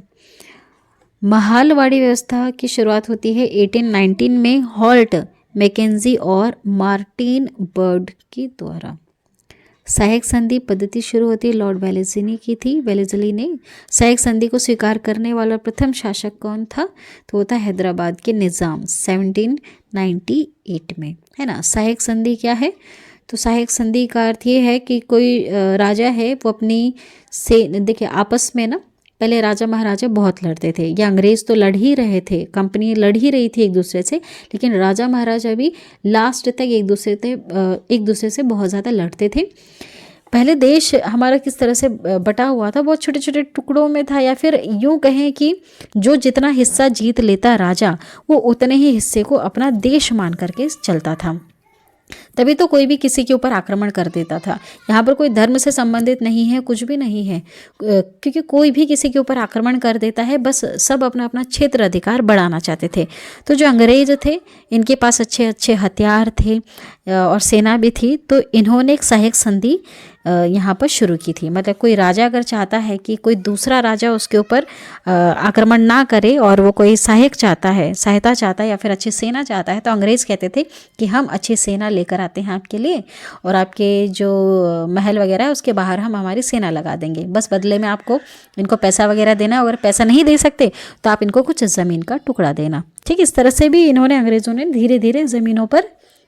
महालवाड़ी व्यवस्था की शुरुआत होती है 1819 में हॉल्ट, मैकेंजी और मार्टिन बर्ड के द्वारा। सहायक संधि पद्धति शुरू होती है लॉर्ड वेलेस्ली की थी। वेलेस्ली ने सहायक संधि को स्वीकार करने वाला प्रथम शासक कौन था? तो वो था हैदराबाद के निज़ाम 1798 में, है ना। सहायक संधि क्या है? तो सहायक संधि का अर्थ ये है कि कोई राजा है वो अपनी से, देखिए आपस में ना पहले राजा महाराजा बहुत लड़ते थे, या अंग्रेज़ तो लड़ ही रहे थे, कंपनी लड़ ही रही थी एक दूसरे से, लेकिन राजा महाराजा भी लास्ट तक एक दूसरे से बहुत ज़्यादा लड़ते थे। पहले देश हमारा किस तरह से बटा हुआ था, बहुत छोटे छोटे टुकड़ों में था, या फिर यूँ कहें कि जो जितना हिस्सा जीत लेता राजा वो उतने ही हिस्से को अपना देश मान करके चलता था। तभी तो कोई भी किसी के ऊपर आक्रमण कर देता था। यहाँ पर कोई धर्म से संबंधित नहीं है, कुछ भी नहीं है, क्योंकि कोई भी किसी के ऊपर आक्रमण कर देता है, बस सब अपना अपना क्षेत्र अधिकार बढ़ाना चाहते थे। तो जो अंग्रेज थे इनके पास अच्छे अच्छे हथियार थे और सेना भी थी, तो इन्होंने एक सहायक संधि यहाँ पर शुरू की थी। मतलब कोई राजा अगर चाहता है कि कोई दूसरा राजा उसके ऊपर आक्रमण ना करे और वो कोई सहायता चाहता है या फिर अच्छी सेना चाहता है, तो अंग्रेज़ कहते थे कि हम अच्छी सेना लेकर आते हैं आपके लिए, और आपके जो महल वगैरह है उसके बाहर हम हमारी सेना लगा देंगे, बस बदले में आपको इनको पैसा वगैरह देना, अगर पैसा नहीं दे सकते तो आप इनको कुछ ज़मीन का टुकड़ा देना। ठीक, इस तरह से भी इन्होंने अंग्रेज़ों ने धीरे धीरे ज़मीनों पर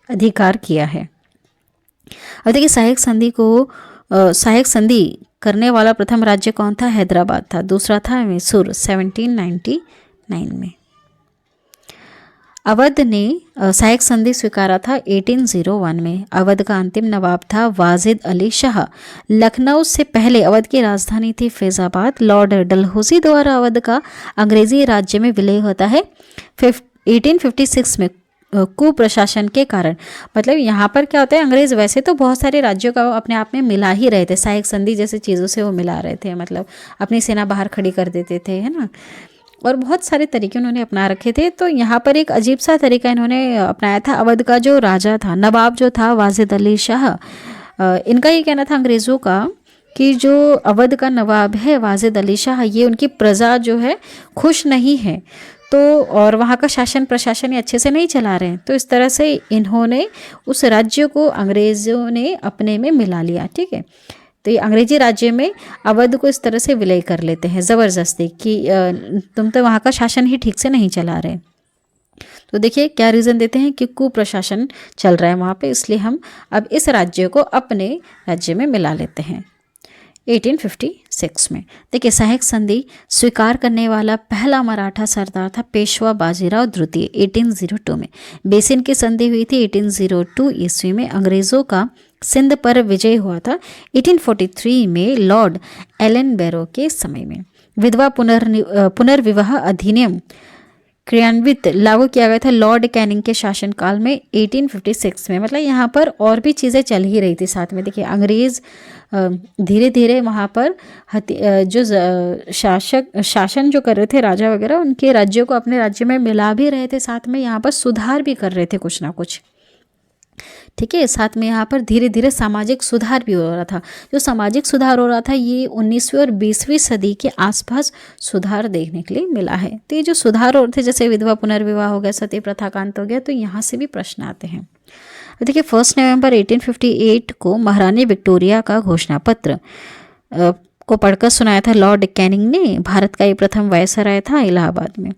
अधिकार किया है। अब देखिए सहायक संधि करने वाला प्रथम राज्य कौन था? हैदराबाद था। दूसरा था मैसूर 1799 में। अवध ने सहायक संधि स्वीकारा था 1801 में। अवध का अंतिम नवाब था वाजिद अली शाह। लखनऊ से पहले अवध की राजधानी थी फैजाबाद। लॉर्ड डलहौजी द्वारा अवध का अंग्रेजी राज्य में विलय होता है 1856 में कुप्रशासन के कारण। मतलब यहाँ पर क्या होता है, अंग्रेज़ वैसे तो बहुत सारे राज्यों का अपने आप में मिला ही रहे थे, सहायक संधि जैसे चीज़ों से वो मिला रहे थे, मतलब अपनी सेना बाहर खड़ी कर देते थे, है ना, और बहुत सारे तरीके उन्होंने अपना रखे थे। तो यहाँ पर एक अजीब सा तरीका इन्होंने अपनाया था। अवध का जो राजा था, नवाब जो था वाजिद अली शाह, इनका ये कहना था अंग्रेज़ों का कि जो अवध का नवाब है वाजिद अली शाह, ये उनकी प्रजा जो है खुश नहीं है, तो और वहाँ का शासन प्रशासन ये अच्छे से नहीं चला रहे हैं, तो इस तरह से इन्होंने उस राज्य को अंग्रेज़ों ने अपने में मिला लिया। ठीक है, तो ये अंग्रेजी राज्य में अवध को इस तरह से विलय कर लेते हैं ज़बरदस्ती कि तुम तो वहाँ का शासन ही ठीक से नहीं चला रहे। तो देखिए क्या रीज़न देते हैं कि कुप्रशासन चल रहा है वहाँ पे, इसलिए हम अब इस राज्य को अपने राज्य में मिला लेते हैं। 1856 में देखिए सहायक संधि स्वीकार करने वाला पहला मराठा सरदार था पेशवा बाजीराव द्वितीय 1802 में। बेसिन की संधि हुई थी 1802 ईस्वी में। अंग्रेज़ों का सिंध पर विजय हुआ था 1843 में लॉर्ड एलन बैरो के समय में। विधवा पुनर्विवाह अधिनियम क्रियान्वित लागू किया गया था लॉर्ड कैनिंग के शासनकाल में 1856 में। मतलब यहाँ पर और भी चीज़ें चल ही रही थी साथ में। देखिए अंग्रेज़ धीरे धीरे वहाँ पर जो शासन जो कर रहे थे राजा वगैरह, उनके राज्यों को अपने राज्य में मिला भी रहे थे, साथ में यहाँ पर सुधार भी कर रहे थे कुछ ना कुछ। ठीक है, साथ में यहाँ पर धीरे धीरे सामाजिक सुधार भी हो रहा था। जो सामाजिक सुधार हो रहा था ये 19वीं और 20वीं सदी के आसपास सुधार देखने के लिए मिला है। तो ये जो सुधार हो रहे थे, जैसे विधवा पुनर्विवाह हो गया, सती प्रथा का अंत हो गया, तो यहाँ से भी प्रश्न आते हैं। देखिए 1 नवंबर 1858 को महारानी विक्टोरिया का घोषणा पत्र को पढ़कर सुनाया था लॉर्ड कैनिंग ने। भारत का ये प्रथम वायसराय था इलाहाबाद में,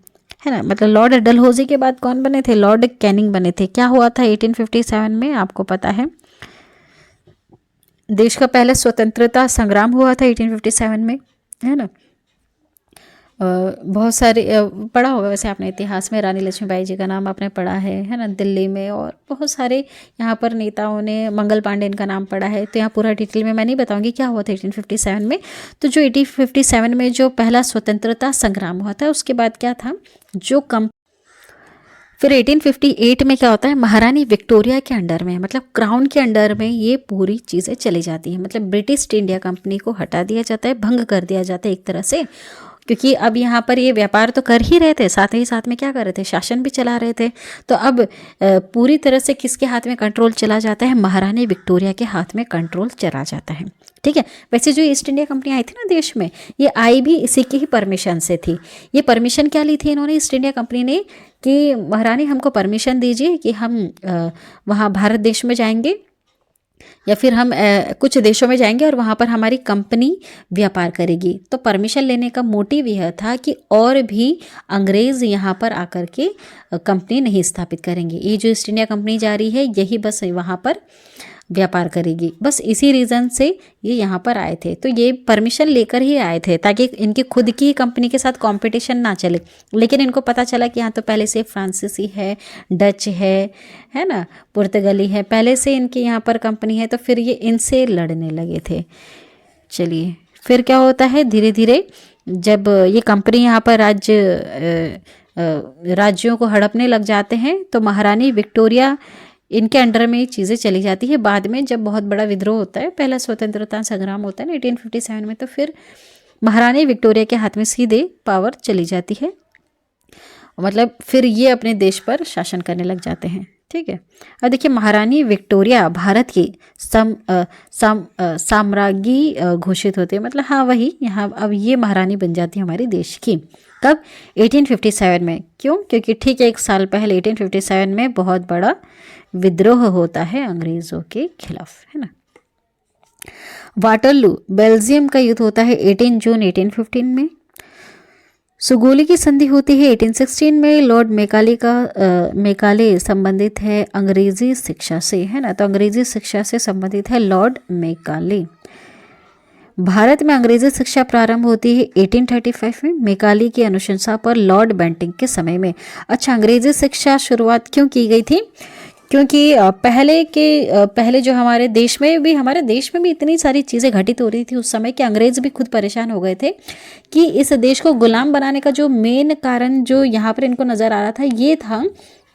है ना। मतलब लॉर्ड डलहौजी के बाद कौन बने थे? लॉर्ड कैनिंग बने थे। क्या हुआ था 1857 में? आपको पता है, देश का पहला स्वतंत्रता संग्राम हुआ था 1857 में, है ना। बहुत सारे पढ़ा होगा वैसे आपने इतिहास में, रानी लक्ष्मीबाई जी का नाम आपने पढ़ा है ना, दिल्ली में। और बहुत सारे यहाँ पर नेताओं ने, मंगल पांडे इनका नाम पढ़ा है। तो यहाँ पूरा डिटेल में मैं नहीं बताऊंगी क्या हुआ था 1857 में। तो जो 1857 में जो पहला स्वतंत्रता संग्राम हुआ था, उसके बाद क्या था, जो फिर 1858 में क्या होता है, महारानी विक्टोरिया के अंडर में, मतलब क्राउन के अंडर में ये पूरी चीज़ें चली जाती हैं। मतलब ब्रिटिश ईस्ट इंडिया कंपनी को हटा दिया जाता है, भंग कर दिया जाता है एक तरह से, क्योंकि अब यहाँ पर ये व्यापार तो कर ही रहे थे, साथ ही साथ में क्या कर रहे थे, शासन भी चला रहे थे। तो अब पूरी तरह से किसके हाथ में कंट्रोल चला जाता है? महारानी विक्टोरिया के हाथ में कंट्रोल चला जाता है। ठीक है, वैसे जो ईस्ट इंडिया कंपनी आई थी ना देश में, ये आई भी इसी की ही परमिशन से थी। ये परमिशन क्या ली थी इन्होंने, ईस्ट इंडिया कंपनी ने, कि महारानी हमको परमिशन दीजिए कि हम वहाँ भारत देश में जाएंगे या फिर हम कुछ देशों में जाएंगे और वहाँ पर हमारी कंपनी व्यापार करेगी। तो परमिशन लेने का मोटिव यह था कि और भी अंग्रेज़ यहाँ पर आकर के कंपनी नहीं स्थापित करेंगे। ये जो ईस्ट इंडिया कंपनी जा रही है, यही बस वहाँ पर व्यापार करेगी। बस इसी रीज़न से ये यहाँ पर आए थे। तो ये परमिशन लेकर ही आए थे ताकि इनकी खुद की कंपनी के साथ कंपटीशन ना चले। लेकिन इनको पता चला कि यहाँ तो पहले से फ्रांसीसी है, डच है ना, पुर्तगाली है, पहले से इनकी यहाँ पर कंपनी है, तो फिर ये इनसे लड़ने लगे थे। चलिए फिर क्या होता है, धीरे धीरे जब ये कंपनी यहाँ पर राज्यों को हड़पने लग जाते हैं, तो महारानी विक्टोरिया इनके अंडर में चीज़ें चली जाती है। बाद में जब बहुत बड़ा विद्रोह होता है, पहला स्वतंत्रता संग्राम होता है ना 1857 में, तो फिर महारानी विक्टोरिया के हाथ में सीधे पावर चली जाती है। मतलब फिर ये अपने देश पर शासन करने लग जाते हैं। ठीक है, अब देखिए महारानी विक्टोरिया भारत की साम्राज्ञी घोषित होती है। मतलब हाँ वही, यहाँ अब ये महारानी बन जाती है हमारे देश की। कब? 1857 में। क्यों? क्योंकि ठीक है 1 साल पहले 1857 में बहुत बड़ा विद्रोह होता है अंग्रेज़ों के खिलाफ, है ना। वाटरलू बेल्जियम का युद्ध होता है 18 जून 1815 में। सुगोली की संधि होती है 1816 में। लॉर्ड मेकाले संबंधित है अंग्रेजी शिक्षा से, है ना। तो अंग्रेजी शिक्षा से संबंधित है लॉर्ड मेकाले। भारत में अंग्रेजी शिक्षा प्रारंभ होती है 1835 में मेकाले की अनुशंसा पर लॉर्ड बेंटिंग के समय में। अच्छा, अंग्रेजी शिक्षा शुरुआत क्यों की गई थी? क्योंकि पहले जो हमारे देश में भी इतनी सारी चीज़ें घटित हो रही थी उस समय कि अंग्रेज़ भी खुद परेशान हो गए थे कि इस देश को गुलाम बनाने का जो मेन कारण जो यहाँ पर इनको नज़र आ रहा था, ये था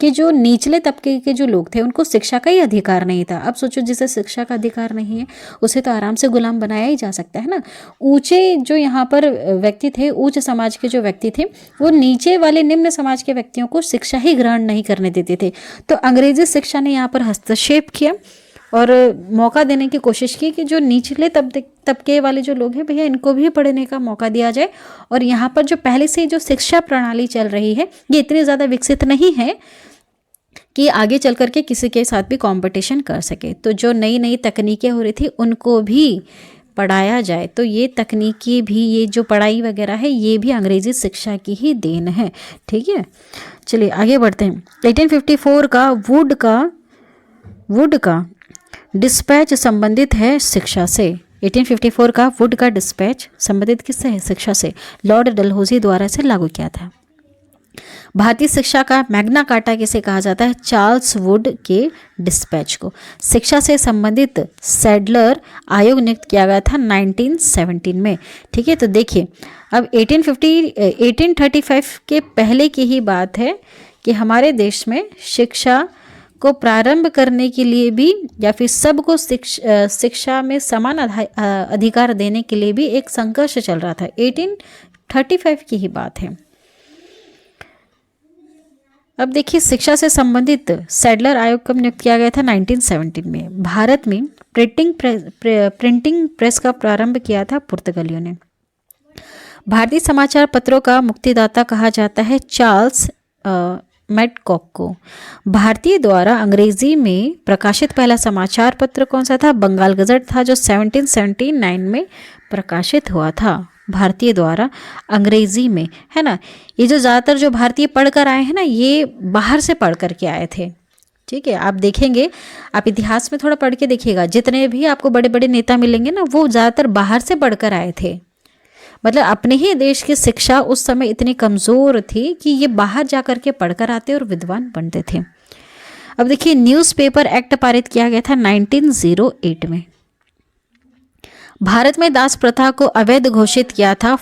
कि जो निचले तबके के जो लोग थे उनको शिक्षा का ही अधिकार नहीं था। अब सोचो, जिसे शिक्षा का अधिकार नहीं है उसे तो आराम से गुलाम बनाया ही जा सकता है ना। ऊंचे जो यहाँ पर व्यक्ति थे, उच्च समाज के जो व्यक्ति थे, वो नीचे वाले निम्न समाज के व्यक्तियों को शिक्षा ही ग्रहण नहीं करने देते थे। तो अंग्रेजी शिक्षा ने यहाँ पर हस्तक्षेप किया और मौका देने की कोशिश की कि जो निचले तबके वाले जो लोग हैं, भैया इनको भी पढ़ने का मौका दिया जाए। और यहाँ पर जो पहले से जो शिक्षा प्रणाली चल रही है, ये इतनी ज़्यादा विकसित नहीं है कि आगे चल करके किसी के साथ भी कंपटीशन कर सके। तो जो नई नई तकनीकें हो रही थी उनको भी पढ़ाया जाए। तो ये तकनीकी भी, ये जो पढ़ाई वगैरह है, ये भी अंग्रेजी शिक्षा की ही देन है। ठीक है, चलिए आगे बढ़ते हैं। 1854 का वुड का डिस्पैच संबंधित है शिक्षा से। 1854 का वुड का डिस्पैच संबंधित किससे है? शिक्षा से। लॉर्ड डलहौजी द्वारा इसे लागू किया था। भारतीय शिक्षा का मैग्ना कार्टा किसे कहा जाता है? चार्ल्स वुड के डिस्पैच को। शिक्षा से संबंधित सैडलर आयोग नियुक्त किया गया था 1917 में। ठीक है, तो देखिए अब 1835 के पहले की ही बात है कि हमारे देश में शिक्षा को प्रारंभ करने के लिए भी, या फिर सबको शिक्षा में समान अधिकार देने के लिए भी एक संघर्ष चल रहा था। 1835 की ही बात है। अब देखिए शिक्षा से संबंधित सैडलर आयोग कब नियुक्त किया गया था? 1917 में। भारत में प्रिंटिंग प्रेस का प्रारंभ किया था पुर्तगालियों ने। भारतीय समाचार पत्रों का मुक्तिदाता कहा जाता है चार्ल्स मैडकॉक को। भारतीय द्वारा अंग्रेजी में प्रकाशित पहला समाचार पत्र कौन सा था? बंगाल गजट था, जो 1779 में प्रकाशित हुआ था भारतीय द्वारा अंग्रेजी में, है ना। ये जो ज़्यादातर जो भारतीय पढ़कर आए हैं ना, ये बाहर से पढ़ कर के आए थे। ठीक है, आप देखेंगे, आप इतिहास में थोड़ा पढ़ के देखिएगा, जितने भी आपको बड़े बड़े नेता मिलेंगे ना, वो ज़्यादातर बाहर से पढ़कर आए थे। मतलब अपने ही देश की शिक्षा उस समय इतनी कमज़ोर थी कि ये बाहर जा कर के पढ़कर आते और विद्वान बनते थे। अब देखिए न्यूज़पेपर एक्ट पारित किया गया था 1908 में। भारत में दास प्रथा को अवैध घोषित किया था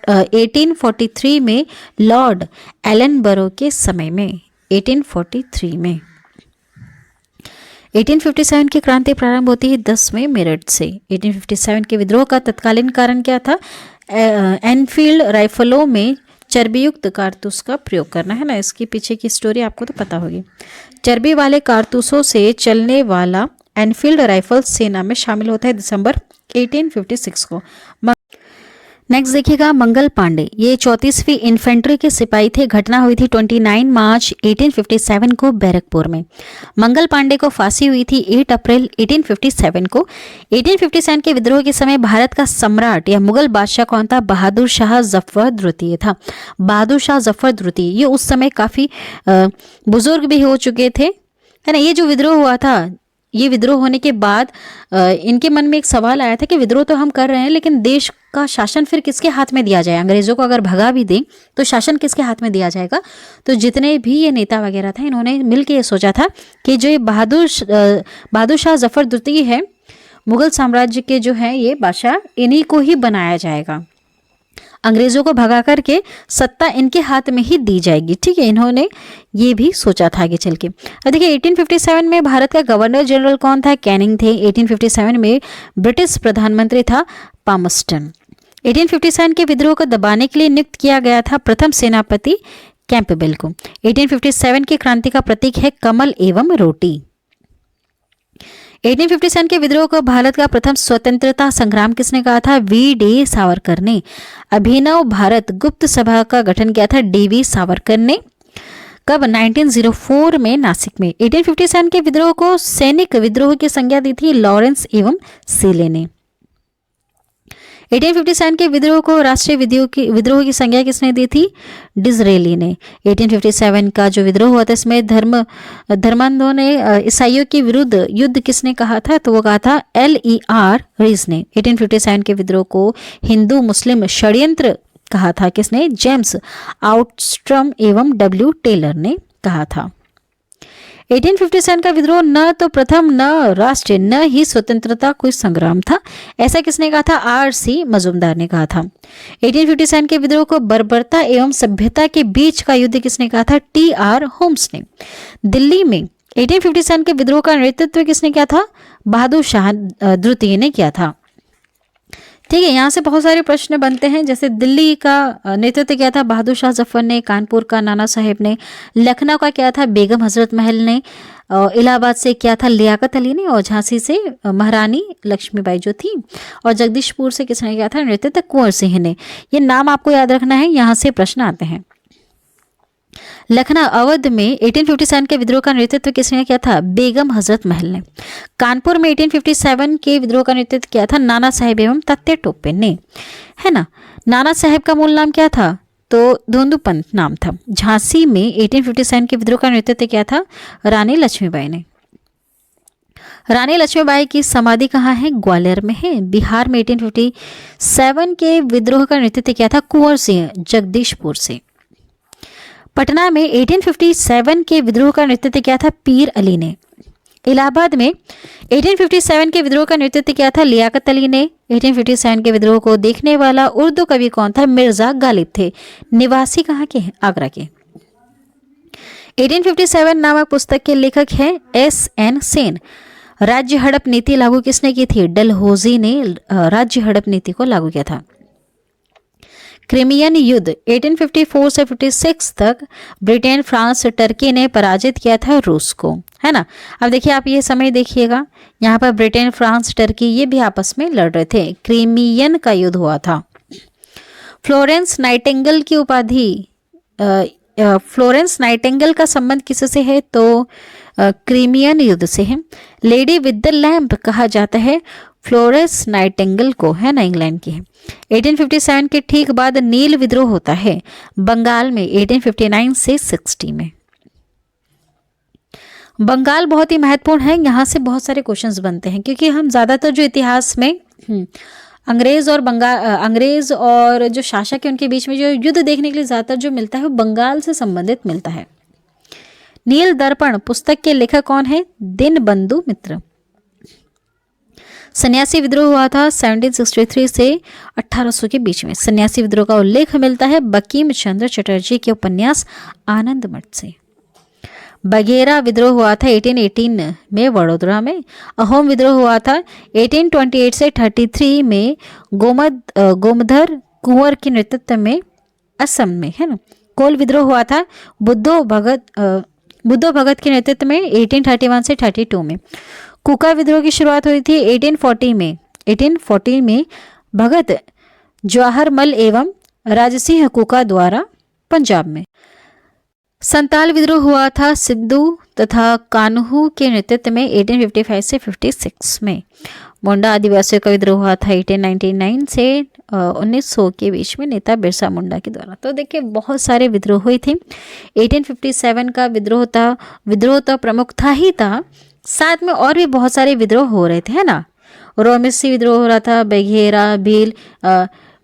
1843 में लॉर्ड एलनबरो के समय में। 1843 में 1857 की क्रांति प्रारंभ होती है 10वें मेरठ से। 1857 के विद्रोह का तत्कालीन कारण क्या था? एनफील्ड राइफलों में चर्बीयुक्त कारतूस का प्रयोग करना, है ना। इसके पीछे की स्टोरी आपको तो पता होगी। चर्बी वाले कारतूसों से चलने वाला एनफील्ड राइफल सेना में शामिल होता है दिसंबर 1856 को। नेक्स्ट देखिएगा मंगल पांडे, ये 34वीं इन्फेंट्री के सिपाही थे। घटना हुई थी 29 मार्च 1857 को बैरकपुर में। मंगल पांडे को फांसी हुई थी 8 अप्रैल 1857 को। 1857 के विद्रोह के समय भारत का सम्राट या मुगल बादशाह कौन था? बहादुर शाह जफर द्वितीय था। बहादुर शाह जफर द्वितीय, ये उस समय काफ़ी बुजुर्ग भी हो चुके थे, है ना। ये जो विद्रोह हुआ था, ये विद्रोह होने के बाद इनके मन में एक सवाल आया था कि विद्रोह तो हम कर रहे हैं, लेकिन देश का शासन फिर किसके हाथ में दिया जाए? अंग्रेजों को अगर भगा भी दें तो शासन किसके हाथ में दिया जाएगा? तो जितने भी ये नेता वगैरह था, इन्होंने मिलकर ये सोचा था कि जो ये बहादुर शाह जफर द्वितीय है, मुगल साम्राज्य के जो है ये बादशाह, इन्हीं को ही बनाया जाएगा। अंग्रेजों को भगा करके सत्ता इनके हाथ में ही दी जाएगी। ठीक है, इन्होंने ये भी सोचा था आगे चल के। अब देखिए 1857 में भारत का गवर्नर जनरल कौन था? कैनिंग थे। 1857 में ब्रिटिश प्रधानमंत्री था पामस्टन। 1857 के विद्रोह को दबाने के लिए नियुक्त किया गया था प्रथम सेनापति कैंपबेल को। 1857 की क्रांति का प्रतीक है कमल एवं रोटी। 1857 के विद्रोह को भारत का प्रथम स्वतंत्रता संग्राम किसने कहा था? वी.डी. सावरकर ने। अभिनव भारत गुप्त सभा का गठन किया था डी.वी. सावरकर ने। कब? 1904 में नासिक में। 1857 के विद्रोह को सैनिक विद्रोह की संज्ञा दी थी लॉरेंस एवं सीले ने। 1857 के विद्रोह को राष्ट्रीय विद्रोह की संज्ञा किसने दी थी? डिज़रेली ने। 1857 का जो विद्रोह हुआ था, इसमें धर्मांधों ने ईसाइयों के विरुद्ध युद्ध किसने कहा था? तो वो कहा था L.E.R. रीस ने। 1857 के विद्रोह को हिंदू मुस्लिम षड्यंत्र कहा था किसने? जेम्स आउटस्ट्रम एवं W. टेलर ने कहा था। 1857 का विद्रोह न तो प्रथम, न राष्ट्रीय, न ही स्वतंत्रता कोई संग्राम था, ऐसा किसने कहा था? R.C. मजूमदार ने कहा था। 1857 के विद्रोह को बर्बरता एवं सभ्यता के बीच का युद्ध किसने कहा था? T.R. होम्स ने। दिल्ली में 1857 के विद्रोह का नेतृत्व किसने किया था? बहादुर शाह द्वितीय ने किया था। ठीक है, यहाँ से बहुत सारे प्रश्न बनते हैं। जैसे दिल्ली का नेतृत्व किया था बहादुर शाह जफर ने, कानपुर का नाना साहेब ने, लखनऊ का क्या था? बेगम हजरत महल ने, इलाहाबाद से क्या था? लियाकत अली ने, और झांसी से महारानी लक्ष्मीबाई जो थी, और जगदीशपुर से किसने किया था नेतृत्व? कुंवर सिंह ने। ये नाम आपको याद रखना है, यहाँ से प्रश्न आते हैं। लखनऊ अवध में 1857 के विद्रोह का नेतृत्व किसने किया था? बेगम हजरत महल ने। कानपुर में 1857 के विद्रोह का नेतृत्व किया था नाना साहेब एवं तात्या टोपे ने, है ना। नाना साहेब का मूल नाम क्या था? तो धोंदू पंत नाम था। झांसी में 1857 के विद्रोह का नेतृत्व किया था रानी लक्ष्मीबाई ने। रानी लक्ष्मीबाई की समाधि कहाँ है? ग्वालियर में है। बिहार में 1857 के विद्रोह का नेतृत्व किया था कुंवर सिंह जगदीशपुर से। पटना में 1857 के विद्रोह का नेतृत्व किया था पीर अली ने। इलाहाबाद में 1857 के विद्रोह का नेतृत्व किया था लियाकत अली ने। 1857 के विद्रोह को देखने वाला उर्दू कवि कौन था? मिर्जा गालिब थे। निवासी कहाँ के हैं? आगरा के। 1857 नामक पुस्तक के लेखक हैं S.N. सेन। राज्य हड़प नीति लागू किसने की थी? डलहौजी ने राज्य हड़प नीति को लागू किया था। क्रिमियन युद्ध 1854 से 56 तक ब्रिटेन, फ्रांस, टर्की ने पराजित किया था रूस को, है ना। अब देखिए, आप ये समय देखिएगा, यहाँ पर ब्रिटेन, फ्रांस, टर्की ये भी आपस में लड़ रहे थे। क्रिमियन का युद्ध हुआ था। फ्लोरेंस नाइटिंगेल की उपाधि, फ्लोरेंस नाइटिंगेल का संबंध किससे है? तो क्रिमियन युद्ध से है। लेडी विद द लैम्प कहा जाता है फ्लोरेंस नाइटिंगेल को, है ना, इंग्लैंड की है। 1857 के ठीक बाद नील विद्रोह होता है बंगाल में 1859 से 60 में। बंगाल बहुत ही महत्वपूर्ण है, यहाँ से बहुत सारे क्वेश्चंस बनते हैं, क्योंकि हम ज़्यादातर जो इतिहास में अंग्रेज और जो शासक है उनके बीच में जो युद्ध देखने के लिए ज़्यादातर जो मिलता है वो बंगाल से संबंधित मिलता है। नील दर्पण पुस्तक के लेखक कौन है? दीनबंधु मित्र। सन्यासी विद्रोह हुआ था 1763 से 1800 के बीच में। सन्यासी विद्रोह का उल्लेख मिलता है बंकिम चंद्र चटर्जी के उपन्यास आनंद मठ से। बघेरा विद्रोह हुआ था 1818 में वडोदरा में। अहोम विद्रोह हुआ था 1828 से 33 में गोमधर कुंवर के नेतृत्व में असम में, है ना। कोल विद्रोह हुआ था बुद्धो भगत के नेतृत्व में 1831 से 32 में। कुका विद्रोह की शुरुआत हुई थी 1840 में भगत जवाहरमल एवं राजसिंह कुका द्वारा पंजाब में। संताल विद्रोह हुआ था सिद्धू तथा कान्हू के नेतृत्व में 1855 से 56 में। मुंडा आदिवासियों का विद्रोह हुआ था 1899 से 1900 के बीच में नेता बिरसा मुंडा के द्वारा। तो देखिए, बहुत सारे विद्रोह हुए थे। 1857 का विद्रोह तो प्रमुख था ही था, साथ में और भी बहुत सारे विद्रोह हो रहे थे, है ना। रोमिसी विद्रोह हो रहा था, बघेरा, भील,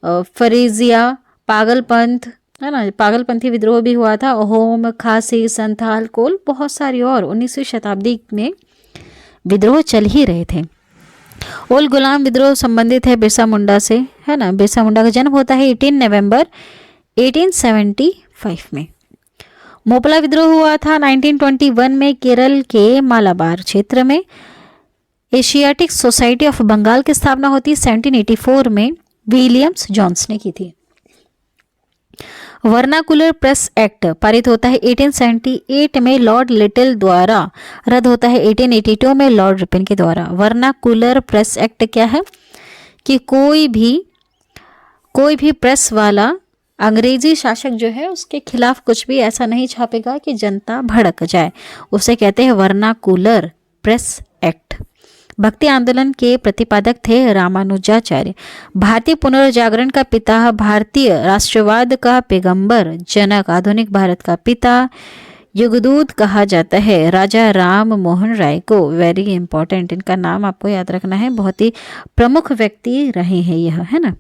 फरीजिया, पागलपंथ, है ना, पागलपंथी विद्रोह भी हुआ था। अहोम, खासी, संथाल, कोल, बहुत सारी और 19वीं शताब्दी में विद्रोह चल ही रहे थे। ओल गुलाम विद्रोह संबंधित है बिरसा मुंडा से, है ना। बिरसा मुंडा का जन्म होता है 18 नवंबर 1875 में। मोपला विद्रोह हुआ था 1921 में केरल के मालाबार क्षेत्र में। एशियाटिक सोसाइटी ऑफ बंगाल की स्थापना होती है 1784 में, विलियम्स जॉन्स ने की थी। वर्नाकुलर प्रेस एक्ट पारित होता है 1878 में लॉर्ड लिटिल द्वारा, रद्द होता है 1882 में लॉर्ड रिपन के द्वारा। वर्नाकुलर प्रेस एक्ट क्या है? कि कोई भी प्रेस वाला अंग्रेजी शासक जो है उसके खिलाफ कुछ भी ऐसा नहीं छापेगा कि जनता भड़क जाए, उसे कहते हैं वर्नाकुलर प्रेस एक्ट। भक्ति आंदोलन के प्रतिपादक थे रामानुजाचार्य। भारतीय पुनर्जागरण का पिता, भारतीय राष्ट्रवाद का पैगंबर, जनक, आधुनिक भारत का पिता, युगदूत कहा जाता है राजा राम मोहन राय को। वेरी इंपॉर्टेंट, इनका नाम आपको याद रखना है, बहुत ही प्रमुख व्यक्ति रहे हैं यह, है ना।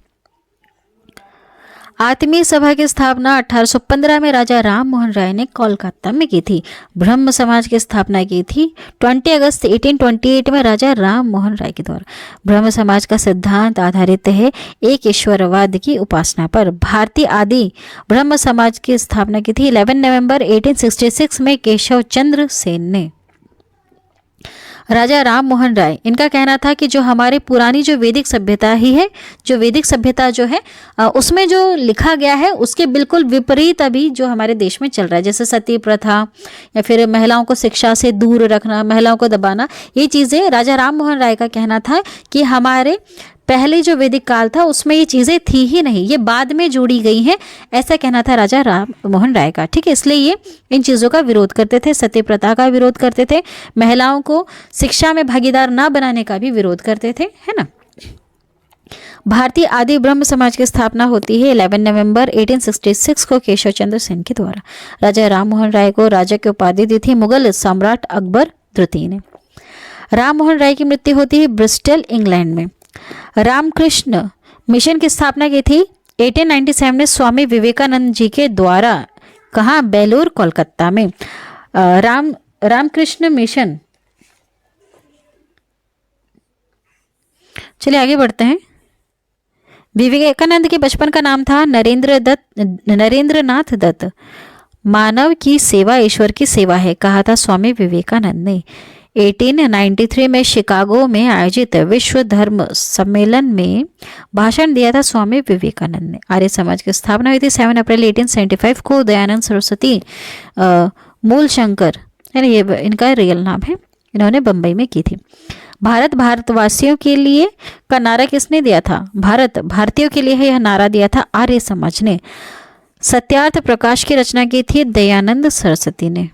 आत्मीय सभा की स्थापना 1815 में राजा राम मोहन राय ने कोलकाता में की थी। ब्रह्म समाज की स्थापना की थी 20 अगस्त 1828 में राजा राम मोहन राय के द्वारा। ब्रह्म समाज का सिद्धांत आधारित है एक ईश्वरवाद की उपासना पर। भारतीय आदि ब्रह्म समाज की स्थापना की थी 11 नवंबर 1866 में केशव चंद्र सेन ने। राजा राम मोहन राय, इनका कहना था कि जो हमारी पुरानी जो वैदिक सभ्यता ही है, जो वैदिक सभ्यता जो है उसमें जो लिखा गया है उसके बिल्कुल विपरीत अभी जो हमारे देश में चल रहा है, जैसे सती प्रथा या फिर महिलाओं को शिक्षा से दूर रखना, महिलाओं को दबाना, ये चीज़ें राजा राम मोहन राय का कहना था कि हमारे पहले जो वैदिक काल था उसमें ये चीज़ें थी ही नहीं, ये बाद में जोड़ी गई हैं, ऐसा कहना था राजा राम मोहन राय का। ठीक है, इसलिए ये इन चीज़ों का विरोध करते थे, सती प्रथा का विरोध करते थे, महिलाओं को शिक्षा में भागीदार ना बनाने का भी विरोध करते थे, है ना। भारतीय आदि ब्रह्म समाज की स्थापना होती है 11 नवंबर 1866 को केशव चंद्र सेन के द्वारा। राजा राम मोहन राय को राजा की उपाधि दी थी मुगल सम्राट अकबर द्वितीय ने। राम मोहन राय की मृत्यु होती है ब्रिस्टल इंग्लैंड में। रामकृष्ण मिशन की स्थापना की थी 1897 में स्वामी विवेकानंद जी के द्वारा। कहाँ? बेलूर कोलकाता में। रामकृष्ण मिशन, चलिए आगे बढ़ते हैं। विवेकानंद के बचपन का नाम था नरेंद्रनाथ दत्त। मानव की सेवा ईश्वर की सेवा है, कहा था स्वामी विवेकानंद ने। 1893 में शिकागो में आयोजित विश्व धर्म सम्मेलन में भाषण दिया था स्वामी विवेकानंद ने। आर्य समाज की स्थापना हुई थी 7 अप्रैल 1875 को। दयानंद सरस्वती मूल शंकर, यानी ये इनका रियल नाम है, इन्होंने बंबई में की थी। भारत भारतवासियों के लिए का नारा किसने दिया था? भारत भारतीयों के लिए है, यह नारा दिया था आर्य समाज ने। सत्यार्थ प्रकाश की रचना की थी दयानंद सरस्वती ने।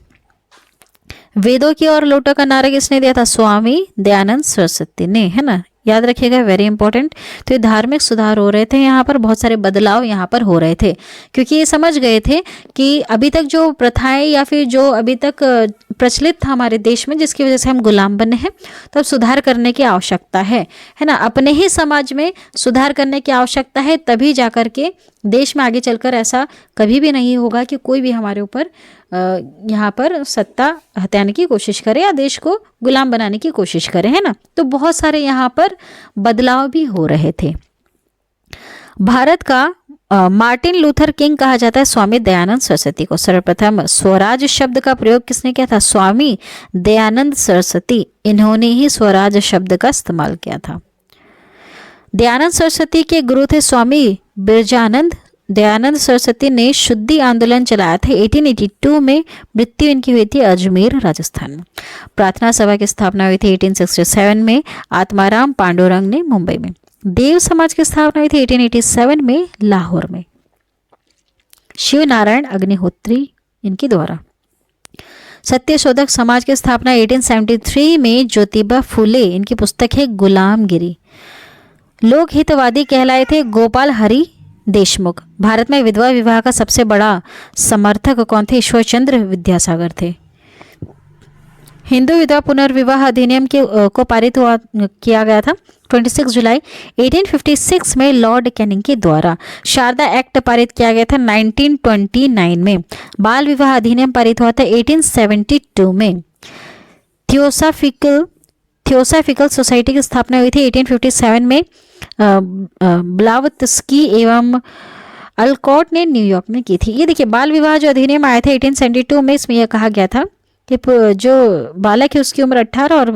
वेदों की ओर लौटो का नारा किसने दिया था? स्वामी दयानंद सरस्वती ने, है ना, याद रखिएगा, वेरी इंपॉर्टेंट। तो ये धार्मिक सुधार हो रहे थे, यहाँ पर बहुत सारे बदलाव यहाँ पर हो रहे थे, क्योंकि ये समझ गए थे कि अभी तक जो प्रथाएं या फिर जो अभी तक प्रचलित था हमारे देश में, जिसकी वजह से हम गुलाम बने हैं, तो अब सुधार करने की आवश्यकता है ना। अपने ही समाज में सुधार करने की आवश्यकता है, तभी जाकर के देश में आगे चलकर ऐसा कभी भी नहीं होगा कि कोई भी हमारे ऊपर यहाँ पर सत्ता हथियाने की कोशिश करे या देश को गुलाम बनाने की कोशिश करे, है ना। तो बहुत सारे यहाँ पर बदलाव भी हो रहे थे। भारत का मार्टिन लूथर किंग कहा जाता है स्वामी दयानंद सरस्वती को। सर्वप्रथम स्वराज शब्द का प्रयोग किसने किया था? स्वामी दयानंद सरस्वती, इन्होंने ही स्वराज शब्द का इस्तेमाल किया था। दयानंद सरस्वती के गुरु थे स्वामी बिरजानंद। दयानंद सरस्वती ने शुद्धि आंदोलन चलाया था। 1882 में मृत्यु इनकी हुई थी अजमेर राजस्थान में। प्रार्थना सभा की स्थापना हुई थी 1867 में आत्माराम पांडुरंग ने मुंबई में। देव समाज की स्थापना हुई थी 1887 में लाहौर में, शिव नारायण अग्निहोत्री इनके द्वारा। सत्यशोधक समाज की स्थापना 1873 में ज्योतिबा फूले, इनकी पुस्तक है गुलामगिरी। लोक हितवादी कहलाए थे गोपाल हरि देशमुख। भारत में विधवा विवाह का सबसे बड़ा समर्थक कौन थे? ईश्वर चंद्र विद्यासागर थे। हिंदू विधवा पुनर्विवाह अधिनियम को पारित किया गया था 26 जुलाई 1856 में लॉर्ड कैनिंग के द्वारा। शारदा एक्ट पारित किया गया था 1929 में। बाल विवाह अधिनियम पारित हुआ था 1872 में। थियोसाफिकल सोसाइटी की स्थापना हुई थी 1857 में। ब्लावत्स्की एवं अल्कॉट ने न्यूयॉर्क में की थी। ये देखिए, बाल विवाह जो अधिनियम आया था 1872 में, इसमें यह कहा गया था कि जो बालक है उसकी उम्र 18 और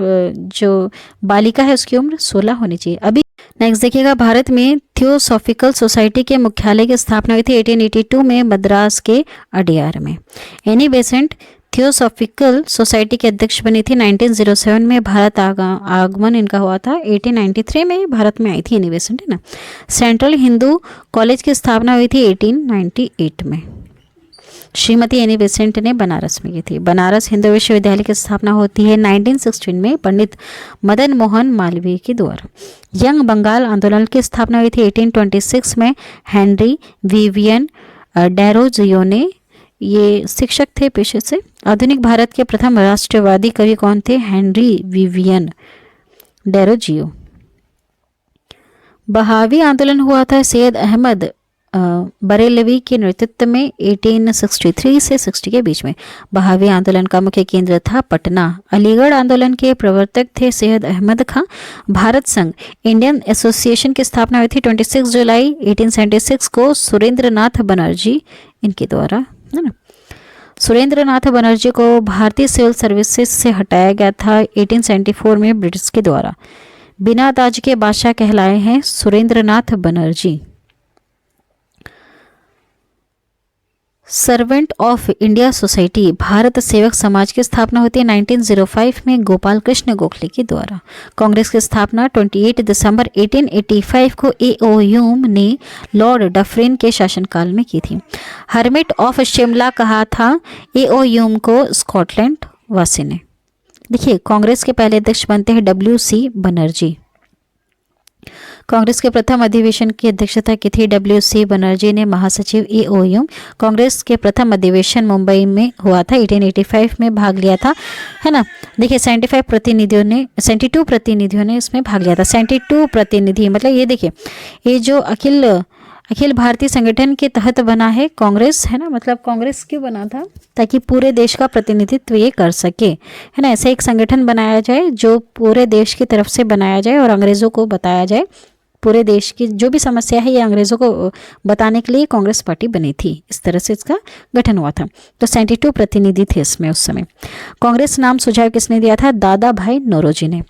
जो बालिका है उसकी उम्र 16 होनी चाहिए। अभी नेक्स्ट देखिएगा, भारत में थियोसॉफिकल सोसाइटी के मुख्यालय की स्थापना हुई थी 1882 में मद्रास के अडियार में। एनी बेसेंट थियोसॉफिकल सोसाइटी के अध्यक्ष बनी थी 1907 में। भारत आगमन इनका हुआ था 1893 में, भारत में आई थी एनी बेसेंट, है ना। सेंट्रल हिंदू कॉलेज की स्थापना हुई थी 1898 में। श्रीमती एनी बेसेंट ने बनारस में की थी। बनारस हिंदू विश्वविद्यालय की स्थापना होती है 1916 में पंडित मदन मोहन मालवीय के द्वारा। यंग बंगाल आंदोलन की स्थापना हुई थी 1826 में। हेनरी विवियन डेरोजियो ने, ये शिक्षक थे पेशे से। आधुनिक भारत के प्रथम राष्ट्रवादी कवि कौन थे? Henry Vivian Derozio. बहावी आंदोलन हुआ था सैयद अहमद बरेलवी के नेतृत्व में 1863 से 60 के बीच में। बहावी आंदोलन का मुख्य केंद्र था पटना। अलीगढ़ आंदोलन के प्रवर्तक थे सैयद अहमद खां। भारत संघ इंडियन एसोसिएशन की स्थापना हुई थी 26 जुलाई 1876 को सुरेंद्र नाथ बनर्जी इनके द्वारा, है ना। सुरेंद्र नाथ बनर्जी को भारतीय सिविल सर्विसेज से हटाया गया था 1874 में ब्रिटिश के द्वारा। बिना ताज के बादशाह कहलाए हैं Surendra Nath Banerjee. Servant of India society Bharat Sevak Samaj की स्थापना होती है 1905 में गोपाल कृष्ण गोखले के द्वारा। कांग्रेस की स्थापना 28 दिसंबर 1885 को ए.ओ. ह्यूम ने लॉर्ड डफरिन के शासनकाल में की थी। हर्मिट ऑफ शिमला कहा था ए.ओ. ह्यूम को स्कॉटलैंड वासी ने। देखिए, कांग्रेस के पहले अध्यक्ष बनते हैं W.C. बनर्जी। कांग्रेस के प्रथम अधिवेशन की अध्यक्षता की थी W.C. बनर्जी ने। महासचिव ए.ओ. ह्यूम। कांग्रेस के प्रथम अधिवेशन मुंबई में हुआ था, 1885 में भाग लिया था, है ना। देखिए 72 प्रतिनिधियों ने इसमें भाग लिया था। 72 प्रतिनिधि मतलब ये देखिए, ये जो अखिल भारतीय संगठन के तहत बना है कांग्रेस, है ना। मतलब कांग्रेस क्यों बना था? ताकि पूरे देश का प्रतिनिधित्व ये कर सके, है ना। ऐसा एक संगठन बनाया जाए जो पूरे देश की तरफ से बनाया जाए और अंग्रेज़ों को बताया जाए, पूरे देश की जो भी समस्या है ये अंग्रेज़ों को बताने के लिए कांग्रेस पार्टी बनी थी। इस तरह से इसका गठन हुआ था। तो 72 प्रतिनिधि थे इसमें उस समय। कांग्रेस नाम सुझाव किसने दिया था? दादा भाई नौरोजी ने।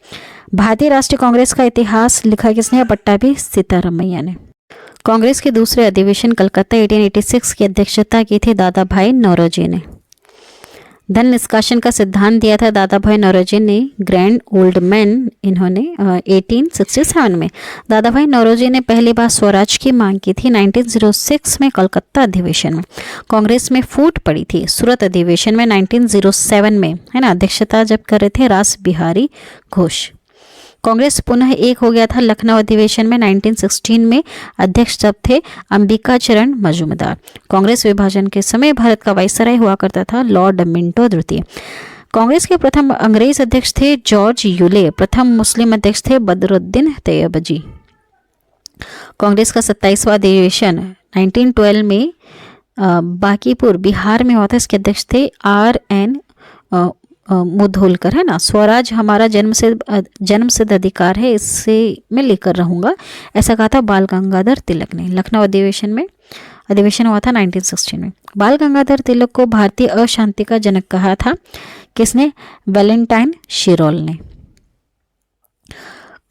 भारतीय राष्ट्रीय कांग्रेस का इतिहास लिखा किसने? पट्टाभी सीतारामैया ने। कांग्रेस के दूसरे अधिवेशन कलकत्ता 1886 की अध्यक्षता की थी दादा भाई नौरोजी ने। धन निष्कासन का सिद्धांत दिया था दादा भाई नौरोजी ने। ग्रैंड ओल्ड मैन इन्होंने 1867 में। दादा भाई नौरोजी ने पहली बार स्वराज की मांग की थी 1906 में कलकत्ता अधिवेशन में। कांग्रेस में फूट पड़ी थी सूरत अधिवेशन में 1907 में, है ना। अध्यक्षता जब कर रहे थे रास बिहारी घोष। कांग्रेस पुनः एक हो गया था लखनऊ अधिवेशन में 1916 में। अध्यक्ष जब थे अंबिका चरण मजूमदार। कांग्रेस विभाजन के समय भारत का वाइसराय हुआ करता था लॉर्ड मिंटो द्वितीय। कांग्रेस के प्रथम अंग्रेज अध्यक्ष थे जॉर्ज यूले। प्रथम मुस्लिम अध्यक्ष थे बदरुद्दीन तैयबजी। कांग्रेस का 27वां अधिवेशन 1912 में बांकीपुर बिहार में हुआ था। इसके अध्यक्ष थे R.N. मुधोलकर, है ना। स्वराज हमारा जन्म सिद्ध अधिकार है, इससे मैं लेकर रहूँगा, ऐसा कहा था बाल गंगाधर तिलक ने। लखनऊ अधिवेशन हुआ था 1916 में। बाल गंगाधर तिलक को भारतीय अशांति का जनक कहा था किसने? वैलेंटाइन शिरोल ने।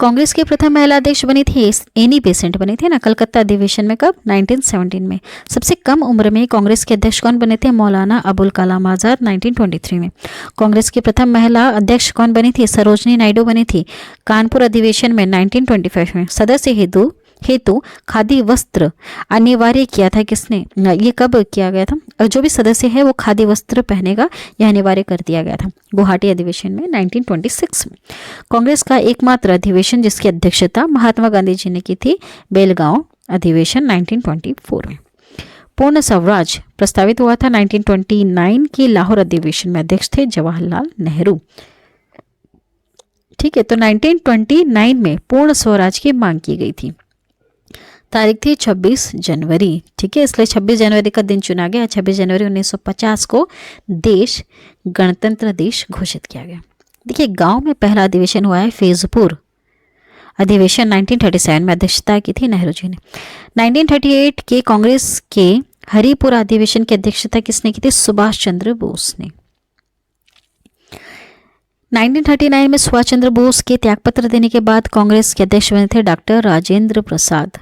कांग्रेस की प्रथम महिला अध्यक्ष बनी थी एनी बेसेंट बनी थी ना, कलकत्ता अधिवेशन में। कब? 1917 में। सबसे कम उम्र में कांग्रेस के अध्यक्ष कौन बने थे? मौलाना अबुल कलाम आजाद 1923 में। कांग्रेस की प्रथम महिला अध्यक्ष कौन बनी थी? सरोजनी नायडू बनी थी कानपुर अधिवेशन में 1925 में। सदस्य हेतु खादी वस्त्र अनिवार्य किया था किसने? ये कब किया गया था? जो भी सदस्य है वो खादी वस्त्र पहनेगा, यह अनिवार्य कर दिया गया था गुवाहाटी अधिवेशन में 1926 में। कांग्रेस का एकमात्र अधिवेशन जिसकी अध्यक्षता महात्मा गांधी जी ने की थी, बेलगांव अधिवेशन 1924 में। पूर्ण स्वराज प्रस्तावित हुआ था 1929 के लाहौर अधिवेशन में। अध्यक्ष थे जवाहरलाल नेहरू। ठीक है, तो 1929 में पूर्ण स्वराज की मांग की गई थी। तारीख थी 26 जनवरी। ठीक है, इसलिए 26 जनवरी का दिन चुना गया। 26 जनवरी 1950 को देश गणतंत्र देश घोषित किया गया। देखिए, गांव में पहला अधिवेशन हुआ है फैजपुर अधिवेशन 1937 में। अध्यक्षता की थी नेहरू जी ने। 1938 के कांग्रेस के हरिपुर अधिवेशन की अध्यक्षता किसने की थी? सुभाष चंद्र बोस ने। 1939 में सुभाष चंद्र बोस के त्यागपत्र देने के बाद कांग्रेस के अध्यक्ष बने थे डॉक्टर राजेंद्र प्रसाद।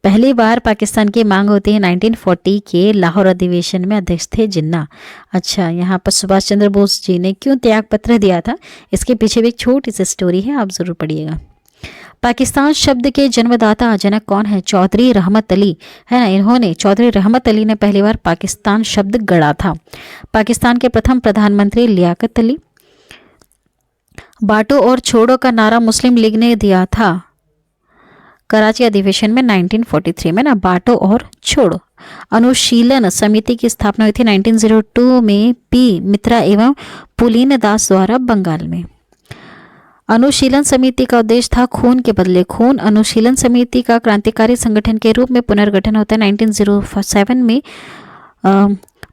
पहली बार पाकिस्तान की मांग होती है 1940 के लाहौर अधिवेशन में। अध्यक्ष थे जिन्ना। अच्छा, यहाँ पर सुभाष चंद्र बोस जी ने क्यों त्याग पत्र दिया था, इसके पीछे भी एक छोटी सी स्टोरी है, आप जरूर पढ़िएगा। पाकिस्तान शब्द के जन्मदाता जनक कौन है? चौधरी रहमत अली, है ना। चौधरी रहमत अली ने पहली बार पाकिस्तान शब्द गढ़ा था। पाकिस्तान के प्रथम प्रधानमंत्री लियाकत अली। बांटो और छोड़ो का नारा मुस्लिम लीग ने दिया था कराची अधिवेशन में 1943 में ना, बांटो और छोड़ो। अनुशीलन समिति की स्थापना हुई थी 1902 में पी मित्रा एवं पुलीन दास द्वारा बंगाल में। अनुशीलन समिति का उद्देश्य था खून के बदले खून। अनुशीलन समिति का क्रांतिकारी संगठन के रूप में पुनर्गठन होता है 1907 में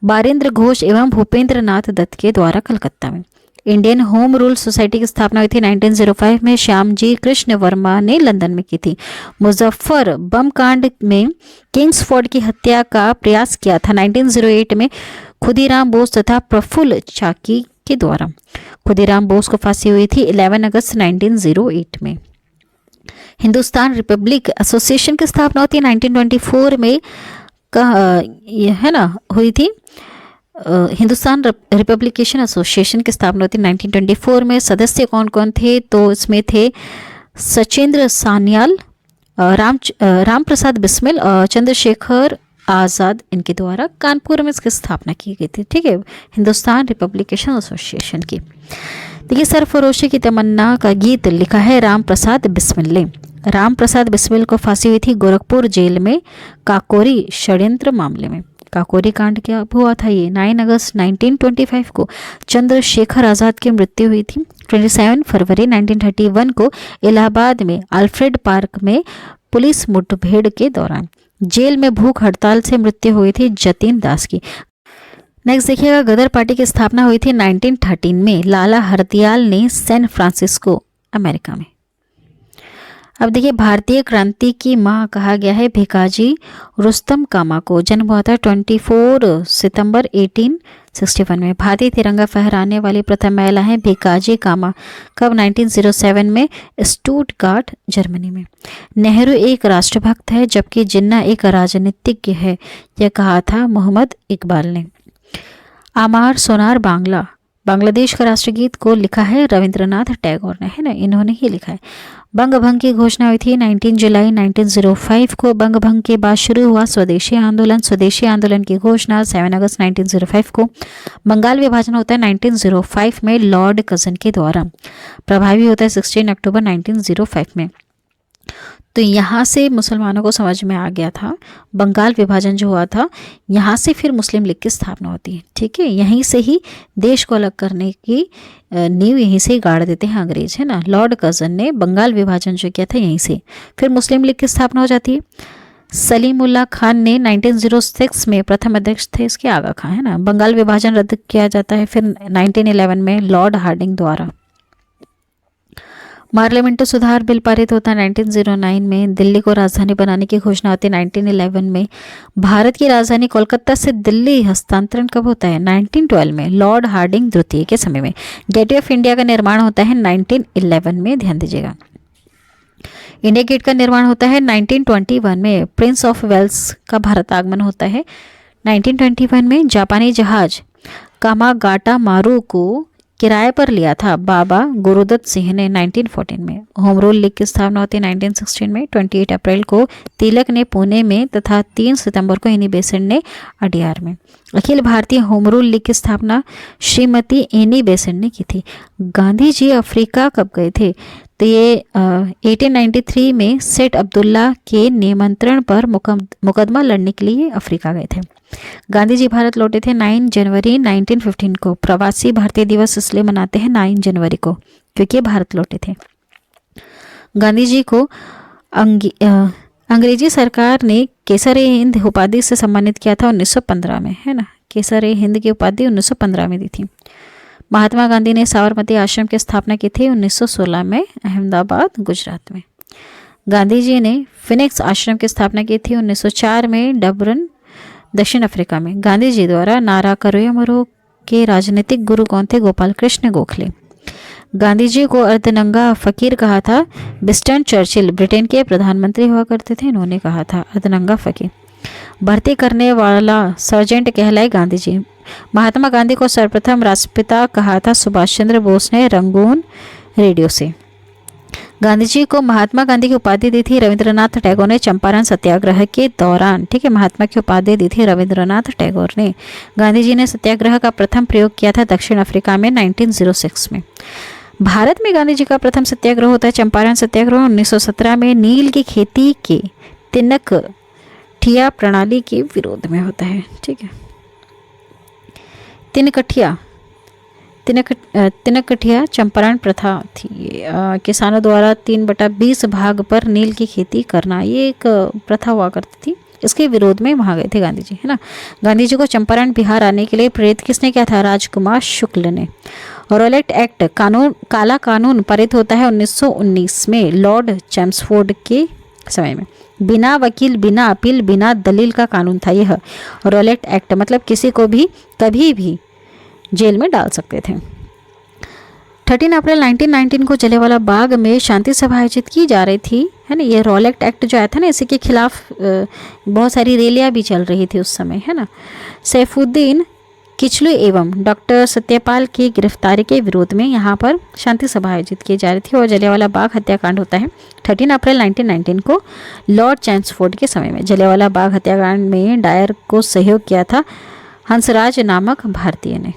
बारेंद्र घोष एवं भूपेंद्र नाथ दत्त के द्वारा कलकत्ता में। इंडियन होम रूल सोसाइटी की स्थापना हुई थी 1905 में। श्यामजी कृष्ण वर्मा ने लंदन में की थी। मुजफ्फर बम कांड में किंग्सफोर्ड की हत्या का प्रयास किया था 1908 में खुदीराम बोस तथा प्रफुल्ल चाकी के द्वारा। खुदीराम बोस को फांसी हुई थी 11 अगस्त 1908 में। हिंदुस्तान रिपब्लिक एसोसिएशन की स्थापना होती है 1924 में का ये है ना हुई थी। हिंदुस्तान रिपब्लिकेशन एसोसिएशन की स्थापना होती 1924 में। सदस्य कौन कौन थे? तो इसमें थे सचिंद्र सान्याल, राम प्रसाद बिस्मिल और चंद्रशेखर आज़ाद, इनके द्वारा कानपुर में इसकी स्थापना की गई थी। ठीक है, हिंदुस्तान रिपब्लिकेशन एसोसिएशन की। देखिए, सरफरोशी की तमन्ना का गीत लिखा है राम प्रसाद बिस्मिल ने। राम प्रसाद बिस्मिल को फांसी हुई थी गोरखपुर जेल में काकोरी षड्यंत्र मामले में। काकोरी कांड क्या हुआ था? ये 9 अगस्त 1925 को चंद्रशेखर आज़ाद की मृत्यु हुई थी। 27 फरवरी 1931 को इलाहाबाद में अल्फ्रेड पार्क में पुलिस मुठभेड़ के दौरान जेल में भूख हड़ताल से मृत्यु हुई थी जतीन दास की। नेक्स्ट देखिएगा, गदर पार्टी की स्थापना हुई थी 1913 में लाला हरदयाल ने सैन फ्रांसिस्को, अमेरिका में। अब देखिए, भारतीय क्रांति की मां कहा गया है भिकाजी रुस्तम कामा को। जन्म हुआ था 24 सितंबर 1861 में। भारतीय तिरंगा फहराने वाली प्रथम महिला है भिकाजी कामा। कब? 1907 में, स्टुटगार्ट, जर्मनी में। नेहरू एक राष्ट्रभक्त है जबकि जिन्ना एक राजनीतिज्ञ है, यह कहा था मोहम्मद इकबाल ने। आमार सोनार बांग्ला, बांग्लादेश का राष्ट्रगीत को लिखा है रविंद्रनाथ टैगोर ने, है ना, इन्होंने ही लिखा है। बंग भंग की घोषणा हुई थी 19 जुलाई 1905 को। बंग भंग के बाद शुरू हुआ स्वदेशी आंदोलन। स्वदेशी आंदोलन की घोषणा 7 अगस्त 1905 को। बंगाल विभाजन होता है 1905 में लॉर्ड कजन के द्वारा। प्रभावी होता है 16 अक्टूबर 1905 में। तो यहाँ से मुसलमानों को समझ में आ गया था, बंगाल विभाजन जो हुआ था, यहाँ से फिर मुस्लिम लीग की स्थापना होती है। ठीक है, यहीं से ही देश को अलग करने की नींव यहीं से ही गाड़ देते हैं अंग्रेज, है ना। लॉर्ड कर्जन ने बंगाल विभाजन जो किया था यहीं से, फिर मुस्लिम लीग की स्थापना हो जाती है। सलीमुल्लाह खान ने 1906 में प्रथम अध्यक्ष थे इसके, आगा खां, है ना। बंगाल विभाजन रद्द किया जाता है फिर 1911 में लॉर्ड हार्डिंग द्वारा। पार्लियामेंट सुधार बिल पारित होता है 1909 में। दिल्ली को राजधानी बनाने की घोषणा होती है 1911 में। भारत की राजधानी कोलकाता से दिल्ली हस्तांतरण कब होता है? 1912 में, लॉर्ड हार्डिंग द्वितीय के समय में। गेटवे ऑफ इंडिया का निर्माण होता है 1911 में, ध्यान दीजिएगा। इंडिया गेट का निर्माण होता है 1921 में। प्रिंस ऑफ वेल्स का भारत आगमन होता है 1921 में। जापानी जहाज कामागाटा मारू को किराए पर लिया था बाबा गुरुदत्त सिंह ने 1914 में। होम रूल लीग की स्थापना होती है 1916 में। 28 अप्रैल को तिलक ने पुणे में तथा 3 सितंबर को एनी बेसेंट ने अडियार में। Akhil Bharatiya home rule league की स्थापना श्रीमती एनी बेसेंट ने की थी। गांधी जी अफ्रीका कब गए थे? तो ये 1893 में सेठ अब्दुल्ला के निमंत्रण पर मुकदमा लड़ने के लिए अफ्रीका गए थे। गांधी जी भारत लौटे थे 9 जनवरी 1915 को। प्रवासी भारतीय दिवस इसलिए मनाते हैं 9 जनवरी को क्योंकि भारत लौटे थे। गांधी जी को अंग्रेजी सरकार ने केसर-ए-हिंद उपाधि से सम्मानित किया था 1915 में, है ना। केसर-ए-हिंद की उपाधि 1915 में दी थी। महात्मा गांधी ने साबरमती आश्रम की स्थापना की थी 1916 में, अहमदाबाद, गुजरात में। गांधी जी ने फिनिक्स आश्रम की स्थापना की थी 1904 में, डबरन, दक्षिण अफ्रीका में। गांधी जी द्वारा नारा करो या मरो के राजनीतिक गुरु कौन थे? गोपाल कृष्ण गोखले। गांधी जी को अर्धनंगा फकीर कहा था विंस्टन चर्चिल, ब्रिटेन के प्रधानमंत्री हुआ करते थे, इन्होंने कहा था अर्धनंगा फकीर। भर्ती करने वाला सर्जेंट कहलाए गांधी जी। महात्मा गांधी को सर्वप्रथम राष्ट्रपिता कहा था सुभाष चंद्र बोस ने रंगून रेडियो से। गांधी जी को महात्मा गांधी की उपाधि दी थी रविंद्रनाथ टैगोर ने चंपारण सत्याग्रह के दौरान। ठीक है, महात्मा की उपाधि दी थी रविंद्रनाथ टैगोर ने। गांधी जी ने सत्याग्रह का प्रथम प्रयोग किया था दक्षिण अफ्रीका में 1906 में। भारत में गांधी जी का प्रथम सत्याग्रह होता है चंपारण सत्याग्रह 1917 में। नील की खेती के तिनकठिया प्रणाली के विरोध में होता है। ठीक है, तिनकठिया चंपारण प्रथा थी। किसानों द्वारा 3/20 भाग पर नील की खेती करना, ये एक प्रथा हुआ करती थी, इसके विरोध में वहाँ गए थे गांधी जी, है ना। गांधी जी को चंपारण बिहार आने के लिए प्रेरित किसने किया था? राजकुमार शुक्ल ने। रॉलेट एक्ट काला कानून पारित होता है 1919 में लॉर्ड चैम्सफोर्ड के समय में। बिना वकील, बिना अपील, बिना दलील का कानून था यह रॉलेट एक्ट। मतलब किसी को भी कभी भी जेल में डाल सकते थे। 13 अप्रैल 1919 को जलियांवाला बाग में शांति सभा आयोजित की जा रही थी है ना। ये रॉलेट एक्ट जो आया था ना, इसी के खिलाफ बहुत सारी रैलियां भी चल रही थी उस समय, है ना। सैफुद्दीन किचलू एवं डॉक्टर सत्यपाल की गिरफ्तारी के विरोध में यहाँ पर शांति सभा आयोजित की जा रही थी और जलियांवाला बाग हत्याकांड होता है 13 अप्रैल 1919 को लॉर्ड चैम्सफोर्ड के समय में। जलियांवाला बाग हत्याकांड में डायर को सहयोग किया था हंसराज नामक भारतीय ने।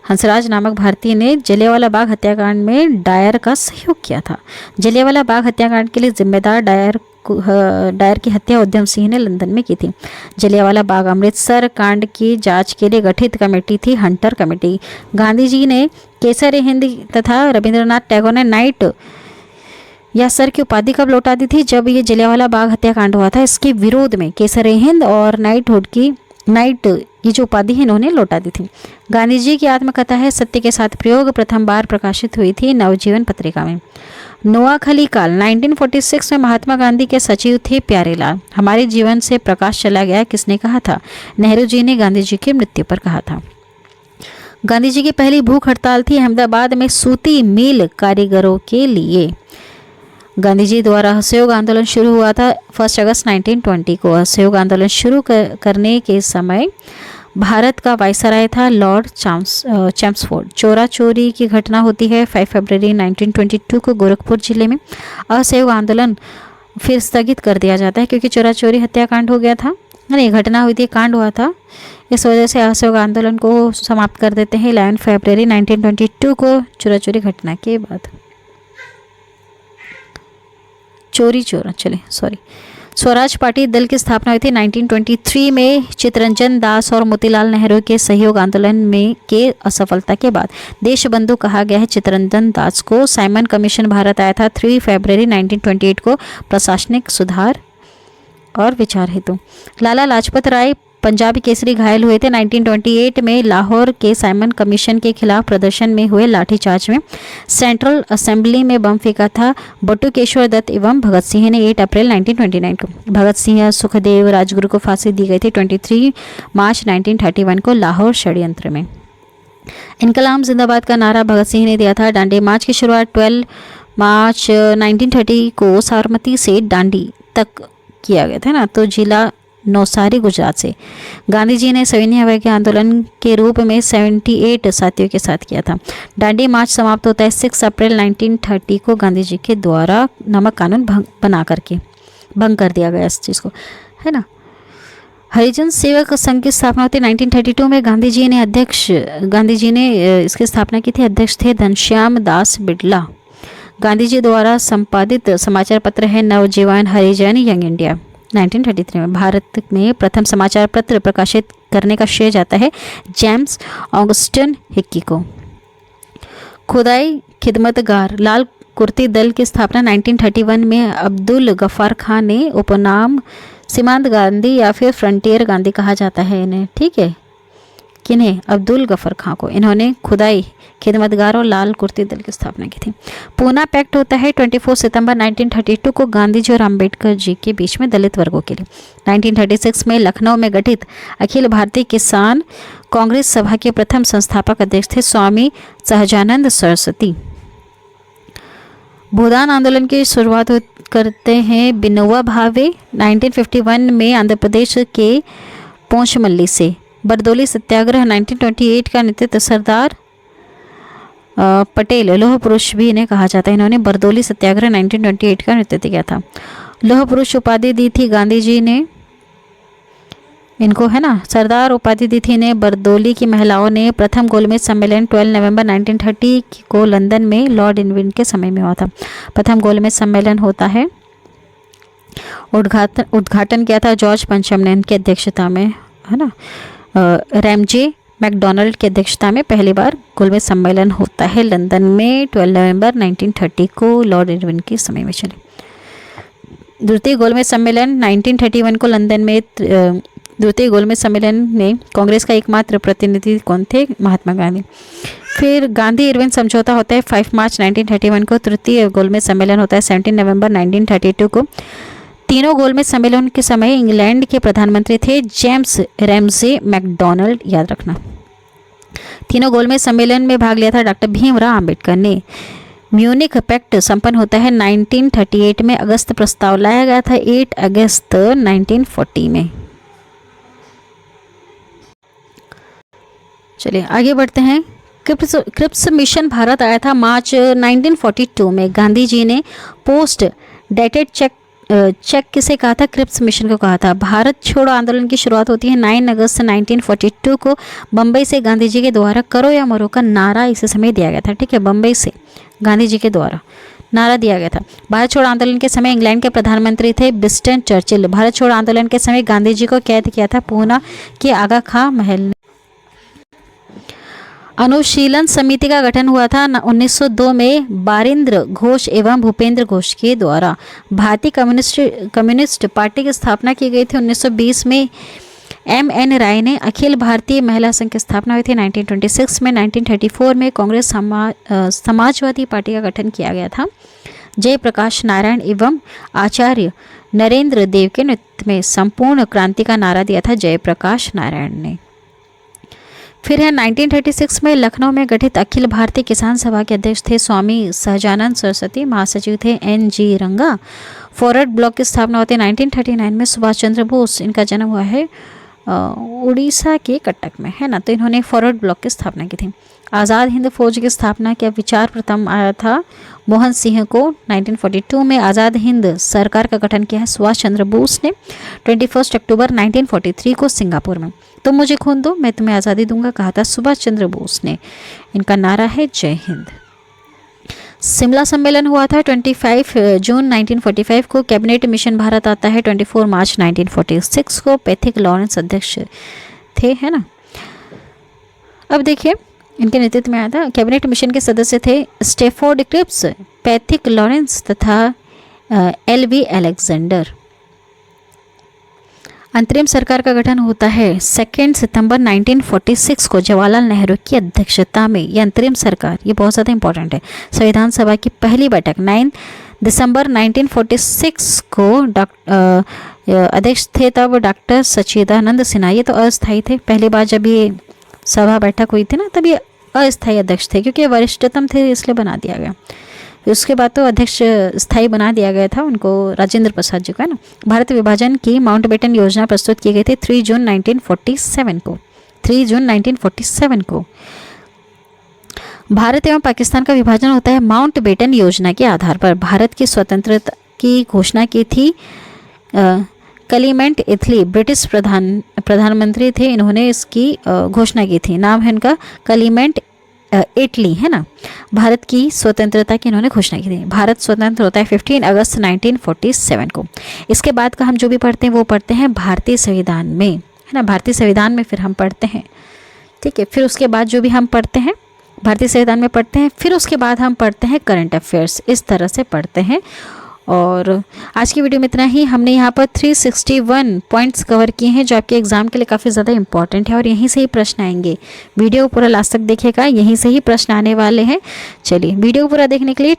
हंसराज नामक भारतीय ने जलियांवाला बाग हत्याकांड में डायर का सहयोग किया था। जलियांवाला बाग हत्याकांड के लिए जिम्मेदार डायर की हत्या उधम सिंह ने लंदन में की थी। जलियांवाला बाग अमृतसर कांड की जांच के लिए गठित कमेटी थी हंटर कमेटी। गांधी जी ने केसर-ए-हिंद तथा रविंद्रनाथ टैगोर ने नाइट या सर की उपाधि कब लौटा दी थी? जब ये जलियांवाला बाग हत्याकांड हुआ था, इसके विरोध में केसर-ए-हिंद और नाइट ये जो उपाधि है इन्होंने लौटा दी थी। गांधी जी की आत्मकथा है सत्य के साथ प्रयोग, प्रथम बार प्रकाशित हुई थी नवजीवन पत्रिका में। नोआखली काल 1946 में महात्मा गांधी के सचिव थे प्यारेलाल। हमारे जीवन से प्रकाश चला गया किसने कहा था? नेहरू जी ने गांधी जी की मृत्यु पर कहा था। गांधी जी की पहली भूख हड़ताल थी अहमदाबाद में सूती मिल कारीगरों के लिए। गांधी जी द्वारा असहयोग आंदोलन शुरू हुआ था 1 अगस्त 1920 को। असहयोग आंदोलन शुरू करने के समय भारत का वायसराय था लॉर्ड चैम्सफोर्ड। चोरा चोरी की घटना होती है 5 फरवरी 1922 को गोरखपुर जिले में। असहयोग आंदोलन फिर स्थगित कर दिया जाता है क्योंकि चोरा चोरी हत्याकांड हो गया था, ये घटना हुई थी, कांड हुआ था, इस वजह से असहयोग आंदोलन को समाप्त कर देते हैं 11 फरवरी 1922 को चोरा चोरी घटना के बाद। स्वराज पार्टी दल की स्थापना हुई थी 1923 में चित्तरंजन दास और मोतीलाल नेहरू के सहयोग आंदोलन में के असफलता के बाद। देशबंधु कहा गया है चित्तरंजन दास को। साइमन कमीशन भारत आया था 3 फरवरी 1928 को प्रशासनिक सुधार और विचार हेतु। लाला लाजपत राय पंजाबी केसरी घायल हुए थे 1928 में लाहौर के साइमन कमीशन के खिलाफ प्रदर्शन में हुए लाठीचार्ज में। सेंट्रल असेंबली में बम फेंका था बटुकेश्वर दत्त एवं भगत सिंह ने 8 अप्रैल 1929 को। भगत सिंह सुखदेव राजगुरु को फांसी दी गई थी 23 मार्च 1931 को लाहौर षड्यंत्र में। इनकलाब जिंदाबाद का नारा भगत सिंह ने दिया था। दांडी मार्च की शुरुआत 12 मार्च 1930 को साबरमती से दांडी तक किया गया था ना, तो जिला नौसारी गुजरात से। गांधी जी ने सविनय अवज्ञा आंदोलन के रूप में 78 साथियों के साथ किया था। दांडी मार्च समाप्त होता है 6 अप्रैल 1930 को गांधी जी के द्वारा नमक कानून भंग कर दिया गया इस चीज़ को, है ना। हरिजन सेवक संघ की स्थापना होती है 1932 में। गांधी जी ने इसकी स्थापना की थी। अध्यक्ष थे घनश्याम दास बिड़ला। गांधी जी द्वारा संपादित समाचार पत्र है नवजीवन हरिजन यंग इंडिया। 1933 में भारत में प्रथम समाचार पत्र प्रकाशित करने का श्रेय जाता है जेम्स ऑगस्टिन हिक्की को। खुदाई खिदमतगार लाल कुर्ती दल की स्थापना 1931 में अब्दुल गफ्फार खान ने। उपनाम सीमांत गांधी या फिर फ्रंटियर गांधी कहा जाता है इन्हें, ठीक है। किन्हें? अब्दुल गफ्फार खान को। इन्होंने खुदाई खिदमतगार और लाल कुर्ती दल की स्थापना की थी। पूना पैक्ट होता है 24 सितंबर 1932 को गांधी जी और अंबेडकर जी के बीच में दलित वर्गों के लिए। 1936 में लखनऊ में गठित अखिल भारतीय किसान कांग्रेस सभा के प्रथम संस्थापक अध्यक्ष थे स्वामी सहजानंद सरस्वती। भूदान आंदोलन की शुरुआत करते हैं बिनोबा भावे 1951 में आंध्र प्रदेश के पोंचमल्ली से। बरदौली सत्याग्रह 1928 का नेतृत्व सरदार पटेल लोह पुरुष भी इन्हें कहा जाता है। इन्होंने बरदौली सत्याग्रह 1928 का नेतृत्व किया था। लोह पुरुष उपाधि दी थी गांधी जी ने इनको, है ना। सरदार उपाधि दी थी इन्हें बरदौली की महिलाओं ने। प्रथम गोलमेज सम्मेलन 12 नवंबर 1930 को लंदन में लॉर्ड इरविन के समय में हुआ था। प्रथम गोलमेज सम्मेलन होता है, उद्घाटन किया था जॉर्ज पंचम ने इनकी अध्यक्षता में, है ना। रैमजे मैकडोनाल्ड की अध्यक्षता में पहली बार गोलमेज सम्मेलन होता है लंदन में 12 नवंबर 1930 को लॉर्ड इरविन के समय में चले। द्वितीय गोलमेज सम्मेलन 1931 को लंदन में। द्वितीय गोलमेज सम्मेलन में कांग्रेस का एकमात्र प्रतिनिधि कौन थे? महात्मा गांधी। फिर गांधी इरविन समझौता होता है 5 मार्च 1931 को। तृतीय गोलमेज सम्मेलन होता है 17 नवंबर 1932 को। तीनों गोलमेज सम्मेलन के समय इंग्लैंड के प्रधानमंत्री थे जेम्स रैमजे मैकडोनाल्ड, याद रखना। तीनों गोलमेज सम्मेलन में भाग लिया था डॉक्टर भीमराव अंबेडकर ने। म्यूनिख पैक्ट संपन्न होता है 1938 में। अगस्त प्रस्ताव लाया गया था 8 अगस्त 1940 में। चलिए आगे बढ़ते हैं। क्रिप्स मिशन भारत आया था मार्च 1942 में। गांधी जी ने पोस्ट डेटेड चेक किसे कहा था? क्रिप्स मिशन को कहा था। भारत छोड़ो आंदोलन की शुरुआत होती है 9 अगस्त 1942 को बम्बई से। गांधी जी के द्वारा करो या मरो का नारा इसी समय दिया गया था। ठीक है, बम्बई से गांधी जी के द्वारा नारा दिया गया था। भारत छोड़ो आंदोलन के समय इंग्लैंड के प्रधानमंत्री थे विंस्टन चर्चिल। भारत छोड़ो आंदोलन के समय गांधी जी को कैद किया था पूना के आगा खां महल ने। अनुशीलन समिति का गठन हुआ था 1902 में बारिंद्र घोष एवं भूपेंद्र घोष के द्वारा। भारतीय कम्युनिस्ट पार्टी की स्थापना की गई थी 1920 में। MN राय ने। अखिल भारतीय महिला संघ की स्थापना हुई थी 1926 में। 1934 में कांग्रेस समाजवादी पार्टी का गठन किया गया था। जयप्रकाश नारायण एवं आचार्य नरेंद्र देव के नेतृत्व में संपूर्ण क्रांति का नारा दिया था जयप्रकाश नारायण ने। फिर है 1936 में लखनऊ में गठित अखिल भारतीय किसान सभा के अध्यक्ष थे स्वामी सहजानंद सरस्वती। महासचिव थे NG रंगा। फॉरवर्ड ब्लॉक की स्थापना होती है 1939 में। सुभाष चंद्र बोस, इनका जन्म हुआ है उड़ीसा के कटक में, है ना। तो इन्होंने फॉरवर्ड ब्लॉक की स्थापना की थी। आज़ाद हिंद फौज की स्थापना का विचार प्रथम आया था मोहन सिंह को 1942 में। आज़ाद हिंद सरकार का गठन किया है सुभाष चंद्र बोस ने 21 अक्टूबर 1943 को सिंगापुर में। तुम मुझे खून दो मैं तुम्हें आज़ादी दूंगा कहा था सुभाष चंद्र बोस ने। इनका नारा है जय हिंद। शिमला सम्मेलन हुआ था 25 जून 1945 को। कैबिनेट मिशन भारत आता है 24 मार्च 1946 को। पैथिक लॉरेंस अध्यक्ष थे, है ना। अब देखिए इनके नेतृत्व में आया था। कैबिनेट मिशन के सदस्य थे स्टेफोर्ड क्रिप्स, पैथिक लॉरेंस तथा LV अलेक्जेंडर। अंतरिम सरकार का गठन होता है 2 सितंबर 1946 को जवाहरलाल नेहरू की अध्यक्षता में। ये अंतरिम सरकार ये बहुत ज़्यादा इंपॉर्टेंट है। संविधान सभा की पहली बैठक 9 दिसंबर 1946 को अध्यक्ष थे तब डॉक्टर सच्चिदानंद सिन्हा। ये तो अस्थायी थे। पहली बार जब ये सभा बैठक हुई थी ना तब ये अस्थायी अध्यक्ष थे क्योंकि वरिष्ठतम थे इसलिए बना दिया गया। उसके बाद तो अध्यक्ष स्थायी बना दिया गया था उनको, राजेंद्र प्रसाद जी को, है ना। भारत विभाजन की माउंटबेटन योजना प्रस्तुत की गई थी 3 जून 1947 को। 3 जून 1947 को भारत एवं पाकिस्तान का विभाजन होता है माउंटबेटन योजना के आधार पर। भारत की स्वतंत्रता की घोषणा की थी क्लेमेंट एटली, ब्रिटिश प्रधानमंत्री थे, इन्होंने इसकी घोषणा की थी। नाम है इनका क्लेमेंट एटली, है ना। भारत की स्वतंत्रता की इन्होंने घोषणा की थी। भारत स्वतंत्र होता है 15 अगस्त 1947 को। इसके बाद का हम जो भी पढ़ते हैं वो पढ़ते हैं भारतीय संविधान में, है ना। भारतीय संविधान में फिर हम पढ़ते हैं, ठीक है। फिर उसके बाद जो भी हम पढ़ते हैं भारतीय संविधान में पढ़ते हैं, फिर उसके बाद हम पढ़ते हैं करंट अफेयर्स। इस तरह से पढ़ते हैं। और आज की वीडियो में इतना ही। हमने यहाँ पर 361 पॉइंट्स कवर किए हैं जो आपके एग्जाम के लिए काफ़ी ज़्यादा इंपॉर्टेंट है और यहीं से ही प्रश्न आएंगे। वीडियो पूरा लास्ट तक देखिएगा, यहीं से ही प्रश्न आने वाले हैं। चलिए वीडियो पूरा देखने के लिए